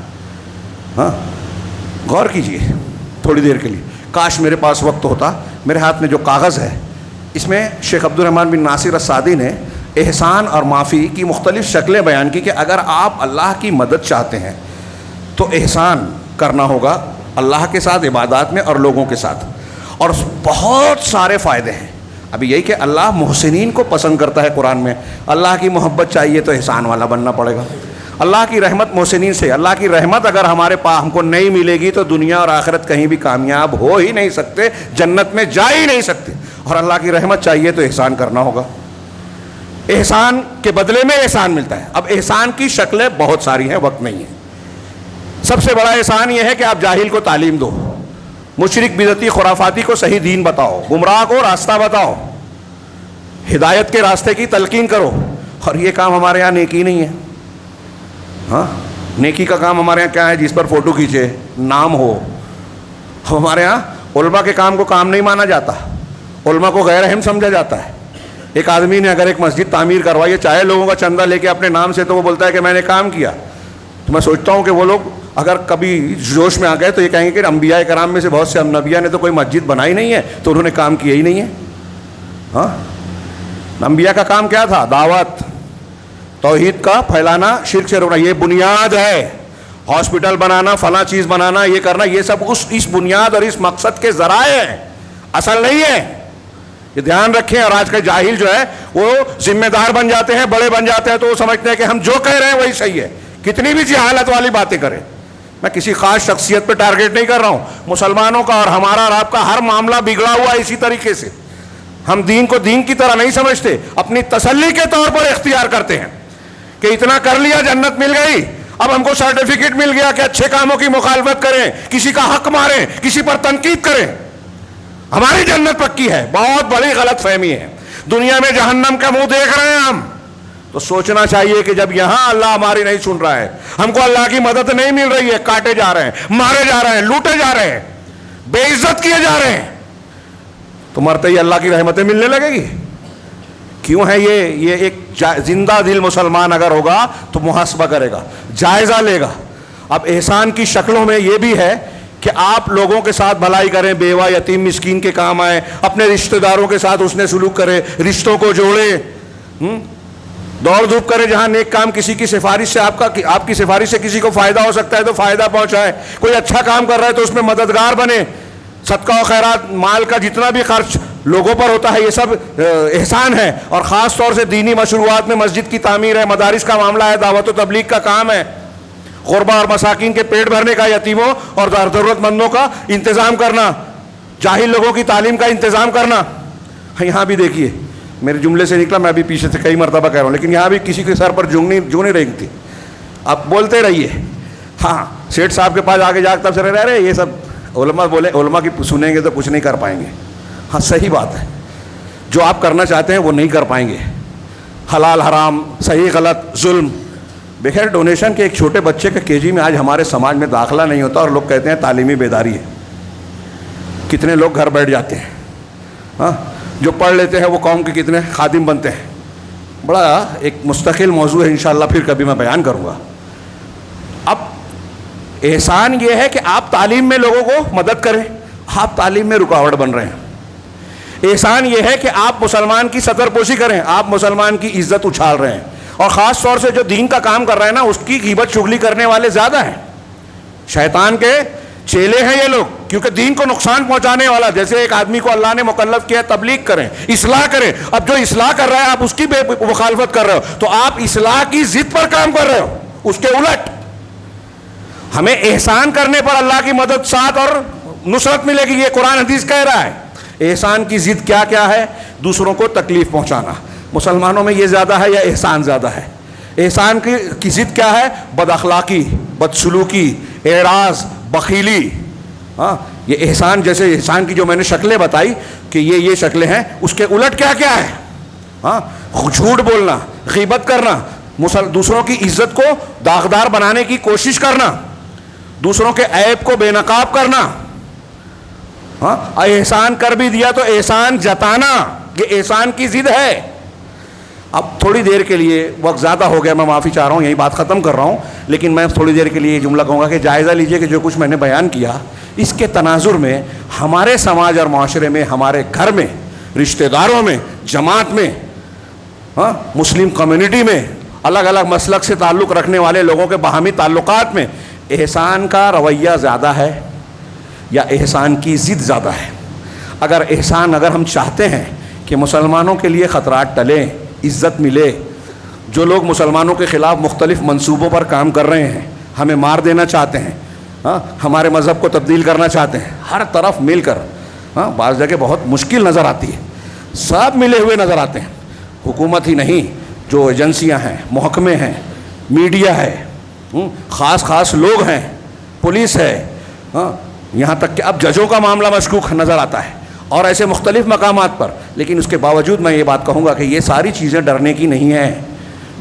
ہاں، غور کیجئے تھوڑی دیر کے لیے، کاش میرے پاس وقت ہوتا۔ میرے ہاتھ میں جو کاغذ ہے اس میں شیخ عبد الرحمن بن ناصر السعدی نے احسان اور معافی کی مختلف شکلیں بیان کی کہ اگر آپ اللہ کی مدد چاہتے ہیں تو احسان کرنا ہوگا، اللہ کے ساتھ، عبادات میں اور لوگوں کے ساتھ. اور بہت سارے فائدے ہیں. ابھی یہی کہ اللہ محسنین کو پسند کرتا ہے قرآن میں. اللہ کی محبت چاہیے تو احسان والا بننا پڑے گا. اللہ کی رحمت محسنین سے. اللہ کی رحمت اگر ہمارے پاس ہم کو نہیں ملے گی تو دنیا اور آخرت کہیں بھی کامیاب ہو ہی نہیں سکتے, جنت میں جا ہی نہیں سکتے. اور اللہ کی رحمت چاہیے تو احسان کرنا ہوگا. احسان کے بدلے میں احسان ملتا ہے. اب احسان کی شکلیں بہت ساری ہیں, وقت نہیں ہے. سب سے بڑا احسان یہ ہے کہ آپ جاہل کو تعلیم دو, مشرک بدعتی خرافاتی کو صحیح دین بتاؤ, گمراہ کو راستہ بتاؤ, ہدایت کے راستے کی تلقین کرو. اور یہ کام ہمارے یہاں نیکی نہیں ہے. ہاں, نیکی کا کام ہمارے یہاں کیا ہے؟ جس پر فوٹو کھینچے, نام ہو. ہمارے یہاں علماء کے کام کو کام نہیں مانا جاتا, علماء کو غیر اہم سمجھا جاتا ہے. ایک آدمی نے اگر ایک مسجد تعمیر کروائی, چاہے لوگوں کا چندہ لے کے اپنے نام سے, تو وہ بولتا ہے کہ میں نے کام کیا. تو میں سوچتا ہوں کہ وہ لوگ اگر کبھی جوش میں آ گئے تو یہ کہیں گے کہ انبیاء کرام میں سے بہت سے انبیاء نے تو کوئی مسجد بنائی نہیں ہے, تو انہوں نے کام کیا ہی نہیں ہے. ہاں, انبیاء کا کام کیا تھا؟ دعوت, توحید کا پھیلانا, شرک سے روکنا. یہ بنیاد ہے. ہاسپٹل بنانا, فلاں چیز بنانا, یہ کرنا, یہ سب اس بنیاد اور اس مقصد کے ذرائع ہیں, اصل نہیں ہے. یہ دھیان رکھیں. اور آج کا جاہل جو ہے وہ ذمہ دار بن جاتے ہیں, بڑے بن جاتے ہیں, تو وہ سمجھتے ہیں کہ ہم جو کہہ رہے ہیں وہی صحیح ہے, کتنی بھی جہالت والی باتیں کریں. میں کسی خاص شخصیت پہ ٹارگیٹ نہیں کر رہا ہوں. مسلمانوں کا اور ہمارا اور آپ کا ہر معاملہ بگڑا ہوا ہے اسی طریقے سے. ہم دین کو دین کی طرح نہیں سمجھتے, اپنی تسلی کے طور پر اختیار کرتے ہیں کہ اتنا کر لیا, جنت مل گئی, اب ہم کو سرٹیفکیٹ مل گیا کہ اچھے کاموں کی مخالفت کریں, کسی کا حق ماریں, کسی پر تنقید کریں, ہماری جنت پکی ہے. بہت بڑی غلط فہمی ہے. دنیا میں جہنم کا منہ دیکھ رہے ہیں ہم, تو سوچنا چاہیے کہ جب یہاں اللہ ہماری نہیں سن رہا ہے, ہم کو اللہ کی مدد نہیں مل رہی ہے, کاٹے جا رہے ہیں, مارے جا رہے ہیں, لوٹے جا رہے ہیں, بے عزت کیے جا رہے ہیں, تو مرتے ہی اللہ کی رحمتیں ملنے لگے گی. کیوں ہے یہ ایک زندہ دل مسلمان اگر ہوگا تو محاسبہ کرے گا, جائزہ لے گا. اب احسان کی شکلوں میں یہ بھی ہے کہ آپ لوگوں کے ساتھ بھلائی کریں, بیوہ, یتیم, مسکین کے کام آئیں, اپنے رشتہ داروں کے ساتھ اس نے سلوک کرے, رشتوں کو جوڑے, دوڑ دھوپ کرے. جہاں نیک کام کسی کی سفارش سے آپ کی سفارش سے کسی کو فائدہ ہو سکتا ہے تو فائدہ پہنچائے. کوئی اچھا کام کر رہا ہے تو اس میں مددگار بنے. صدقہ و خیرات, مال کا جتنا بھی خرچ لوگوں پر ہوتا ہے, یہ سب احسان ہے. اور خاص طور سے دینی مشروعات میں مسجد کی تعمیر ہے, مدارس کا معاملہ ہے, دعوت و تبلیغ کا کام ہے, غربا اور مساکین کے پیٹ بھرنے کا, یتیموں اور ضرورت مندوں کا انتظام کرنا, جاہل لوگوں کی تعلیم کا انتظام کرنا. یہاں بھی دیکھیے, میرے جملے سے نکلا, میں ابھی پیچھے سے کئی مرتبہ کہہ رہا ہوں, لیکن یہاں بھی کسی کے سر پر جوں نہیں رینگتی. آپ بولتے رہیے. ہاں, سیٹھ صاحب کے پاس آگے جا کے تب سے رہ رہے, یہ سب علماء بولے, علماء کی سنیں گے تو کچھ نہیں کر پائیں گے. ہاں صحیح بات ہے, جو آپ کرنا چاہتے ہیں وہ نہیں کر پائیں گے. حلال حرام, صحیح غلط, ظلم. بخیر ڈونیشن کے ایک چھوٹے بچے کا کے جی میں آج ہمارے سماج میں داخلہ نہیں ہوتا, اور لوگ کہتے ہیں تعلیمی بیداری ہے. کتنے لوگ گھر بیٹھ جاتے ہیں. ہاں, جو پڑھ لیتے ہیں وہ قوم کے کتنے خادم بنتے ہیں. بڑا ایک مستقل موضوع ہے, انشاءاللہ پھر کبھی میں بیان کروں گا. اب احسان یہ ہے کہ آپ تعلیم میں لوگوں کو مدد کریں, آپ تعلیم میں رکاوٹ بن رہے ہیں. احسان یہ ہے کہ آپ مسلمان کی سطر پوشی کریں, آپ مسلمان کی عزت اچھال رہے ہیں. اور خاص طور سے جو دین کا کام کر رہے ہیں نا, اس کی غیبت چغلی کرنے والے زیادہ ہیں. شیطان کے چیلے ہیں یہ لوگ, کیونکہ دین کو نقصان پہنچانے والا. جیسے ایک آدمی کو اللہ نے مکلف کیا تبلیغ کریں, اصلاح کریں. اب جو اصلاح کر رہا ہے آپ اس کی مخالفت کر رہے ہو, تو آپ اصلاح کی ضد پر کام کر رہے ہو. اس کے الٹ ہمیں احسان کرنے پر اللہ کی مدد, ساتھ اور نصرت ملے گی. یہ قرآن حدیث کہہ رہا ہے. احسان کی ضد کیا ہے؟ دوسروں کو تکلیف پہنچانا. مسلمانوں میں یہ زیادہ ہے یا احسان زیادہ ہے؟ احسان کی ضد کیا ہے؟ بد اخلاقی, بدسلوکی, اعراض, بخیلی. ہاں, یہ احسان, جیسے احسان کی جو میں نے شکلیں بتائی کہ یہ شکلیں ہیں, اس کے الٹ کیا ہے؟ ہاں, جھوٹ بولنا, غیبت کرنا, دوسروں کی عزت کو داغدار بنانے کی کوشش کرنا, دوسروں کے عیب کو بے نقاب کرنا. ہاں, احسان کر بھی دیا تو احسان جتانا, یہ احسان کی ضد ہے. اب تھوڑی دیر کے لیے, وقت زیادہ ہو گیا, میں معافی چاہ رہا ہوں, یہی بات ختم کر رہا ہوں, لیکن میں تھوڑی دیر کے لیے یہ جملہ کہوں گا کہ جائزہ لیجئے کہ جو کچھ میں نے بیان کیا, اس کے تناظر میں ہمارے سماج اور معاشرے میں, ہمارے گھر میں, رشتہ داروں میں, جماعت میں, ہاں, مسلم کمیونٹی میں, الگ الگ مسلک سے تعلق رکھنے والے لوگوں کے باہمی تعلقات میں احسان کا رویہ زیادہ ہے یا احسان کی ضد زیادہ ہے؟ اگر ہم چاہتے ہیں کہ مسلمانوں کے لیے خطرات ٹلیں، عزت ملے، جو لوگ مسلمانوں کے خلاف مختلف منصوبوں پر کام کر رہے ہیں، ہمیں مار دینا چاہتے ہیں، ہمارے مذہب کو تبدیل کرنا چاہتے ہیں، ہر طرف مل کر، بعض جگہ بہت مشکل نظر آتی ہے، سب ملے ہوئے نظر آتے ہیں، حکومت ہی نہیں، جو ایجنسیاں ہیں، محکمے ہیں، میڈیا ہے، خاص لوگ ہیں، پولیس ہے، یہاں تک کہ اب ججوں کا معاملہ مشکوک نظر آتا ہے، اور ایسے مختلف مقامات پر. لیکن اس کے باوجود میں یہ بات کہوں گا کہ یہ ساری چیزیں ڈرنے کی نہیں ہیں.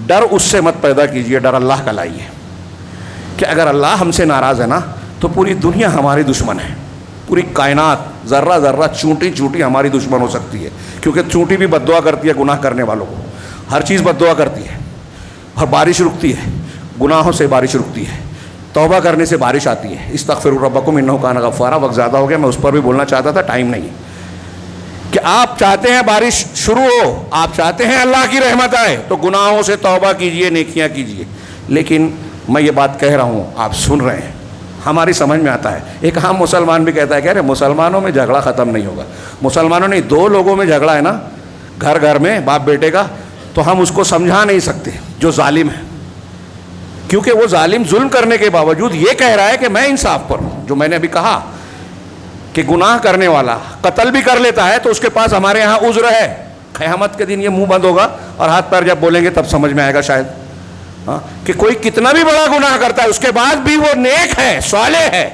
ڈر اس سے مت پیدا کیجئے، ڈر اللہ کا لائیے کہ اگر اللہ ہم سے ناراض ہے نا تو پوری دنیا ہماری دشمن ہے، پوری کائنات ذرہ ذرہ چونٹی چونٹی ہماری دشمن ہو سکتی ہے، کیونکہ چونٹی بھی بد دعا کرتی ہے گناہ کرنے والوں کو، ہر چیز بد دعا کرتی ہے، اور بارش رکتی ہے، گناہوں سے بارش رکتی ہے، توبہ کرنے سے بارش آتی ہے. استغفروا ربکم انہ کان غفارا. وقت زیادہ ہو گیا، میں اس پر بھی بولنا چاہتا تھا، ٹائم نہیں. کہ آپ چاہتے ہیں بارش شروع ہو، آپ چاہتے ہیں اللہ کی رحمت آئے، تو گناہوں سے توبہ کیجئے، نیکیاں کیجئے. لیکن میں یہ بات کہہ رہا ہوں، آپ سن رہے ہیں، ہماری سمجھ میں آتا ہے. ایک عام مسلمان بھی کہتا ہے کہ ارے مسلمانوں میں جھگڑا ختم نہیں ہوگا. مسلمانوں نے دو لوگوں میں جھگڑا ہے نا، گھر میں باپ بیٹے کا، تو ہم اس کو سمجھا نہیں سکتے جو ظالم ہے، کیونکہ وہ ظالم ظلم کرنے کے باوجود یہ کہہ رہا ہے کہ میں انصاف پر ہوں. جو میں نے ابھی کہا کہ گناہ کرنے والا قتل بھی کر لیتا ہے تو اس کے پاس ہمارے ہاں عذر ہے. قیامت کے دن یہ منہ بند ہوگا اور ہاتھ پیر جب بولیں گے تب سمجھ میں آئے گا شاید، کہ کوئی کتنا بھی بڑا گناہ کرتا ہے اس کے بعد بھی وہ نیک ہے، صالح ہے.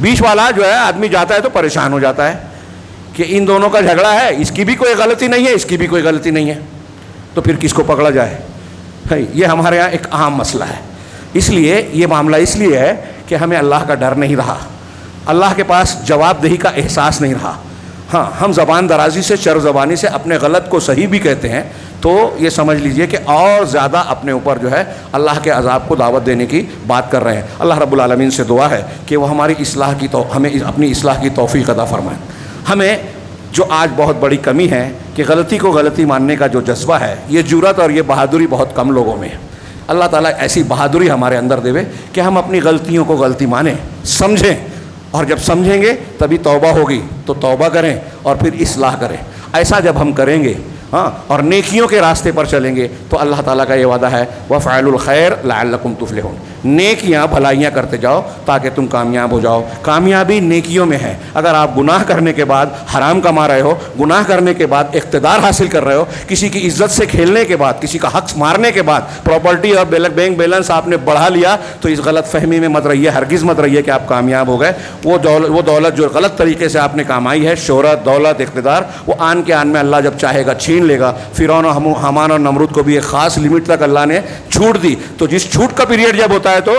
بیچ والا جو ہے آدمی جاتا ہے تو پریشان ہو جاتا ہے کہ ان دونوں کا جھگڑا ہے، اس کی بھی کوئی غلطی نہیں ہے، اس کی بھی کوئی غلطی نہیں ہے، تو پھر کس کو پکڑا جائے. یہ ہمارے یہاں ایک اہم مسئلہ ہے. اس لیے یہ معاملہ اس لیے ہے کہ ہمیں اللہ کا ڈر نہیں رہا، اللہ کے پاس جواب دہی کا احساس نہیں رہا. ہاں، ہم زبان درازی سے، چر زبانی سے اپنے غلط کو صحیح بھی کہتے ہیں، تو یہ سمجھ لیجئے کہ اور زیادہ اپنے اوپر جو ہے اللہ کے عذاب کو دعوت دینے کی بات کر رہے ہیں. اللہ رب العالمین سے دعا ہے کہ وہ ہماری ہمیں اپنی اصلاح کی توفیق عطا فرمائیں. ہمیں جو آج بہت بڑی کمی ہے کہ غلطی کو غلطی ماننے کا جو جذبہ ہے، یہ جرأت اور یہ بہادری بہت کم لوگوں میں ہے. اللہ تعالیٰ ایسی بہادری ہمارے اندر دے کہ ہم اپنی غلطیوں کو غلطی مانیں، سمجھیں، اور جب سمجھیں گے تبھی توبہ ہوگی، تو توبہ کریں اور پھر اصلاح کریں. ایسا جب ہم کریں گے اور نیکیوں کے راستے پر چلیں گے تو اللہ تعالیٰ کا یہ وعدہ ہے وَفْعَلُوا الْخَيْرَ لَعَلَّكُمْ تُفْلِحُونَ. نیکیاں بھلائیاں کرتے جاؤ تاکہ تم کامیاب ہو جاؤ. کامیابی نیکیوں میں ہے. اگر آپ گناہ کرنے کے بعد حرام کما رہے ہو، گناہ کرنے کے بعد اقتدار حاصل کر رہے ہو، کسی کی عزت سے کھیلنے کے بعد، کسی کا حق مارنے کے بعد پراپرٹی اور بینک بیلنس آپ نے بڑھا لیا، تو اس غلط فہمی میں مت رہیے، ہرگز مت رہیے کہ آپ کامیاب ہو گئے. وہ دولت جو غلط طریقے سے آپ نے کمائی ہے، شہرت، دولت، اقتدار، وہ آن کے آن میں اللہ جب چاہے گا چھین لے گا. فرعون اور حامان اور نمرود کو بھی ایک خاص لمٹ تک اللہ نے چھوٹ دی. تو جس چھوٹ کا پیریڈ جب ہوتا ہے تو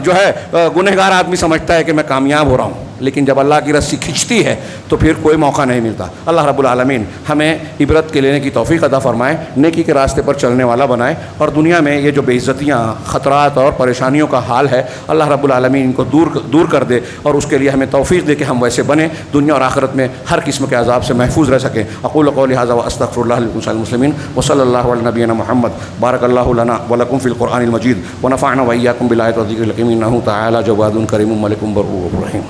جو ہے گنہگار آدمی سمجھتا ہے کہ میں کامیاب ہو رہا ہوں، لیکن جب اللہ کی رسی کھنچتی ہے تو پھر کوئی موقع نہیں ملتا. اللہ رب العالمین ہمیں عبرت کے لینے کی توفیق عطا فرمائے، نیکی کے راستے پر چلنے والا بنائے، اور دنیا میں یہ جو بے عزتیاں، خطرات اور پریشانیوں کا حال ہے، اللہ رب العالمین ان کو دور کر دے، اور اس کے لیے ہمیں توفیق دے کہ ہم ویسے بنیں، دنیا اور آخرت میں ہر قسم کے عذاب سے محفوظ رہ سکیں. اقول قولی ھذا واستغفر اللہ لکم ولسائر المسلمین وصلی اللہ علی نبینا محمد. بارک اللہ لنا ولکم فی القرآن المجید ونفعنا وإیاکم بالآیات والذکر الحکیم. انہ تعالی جواد کریم ملک بر رحیم.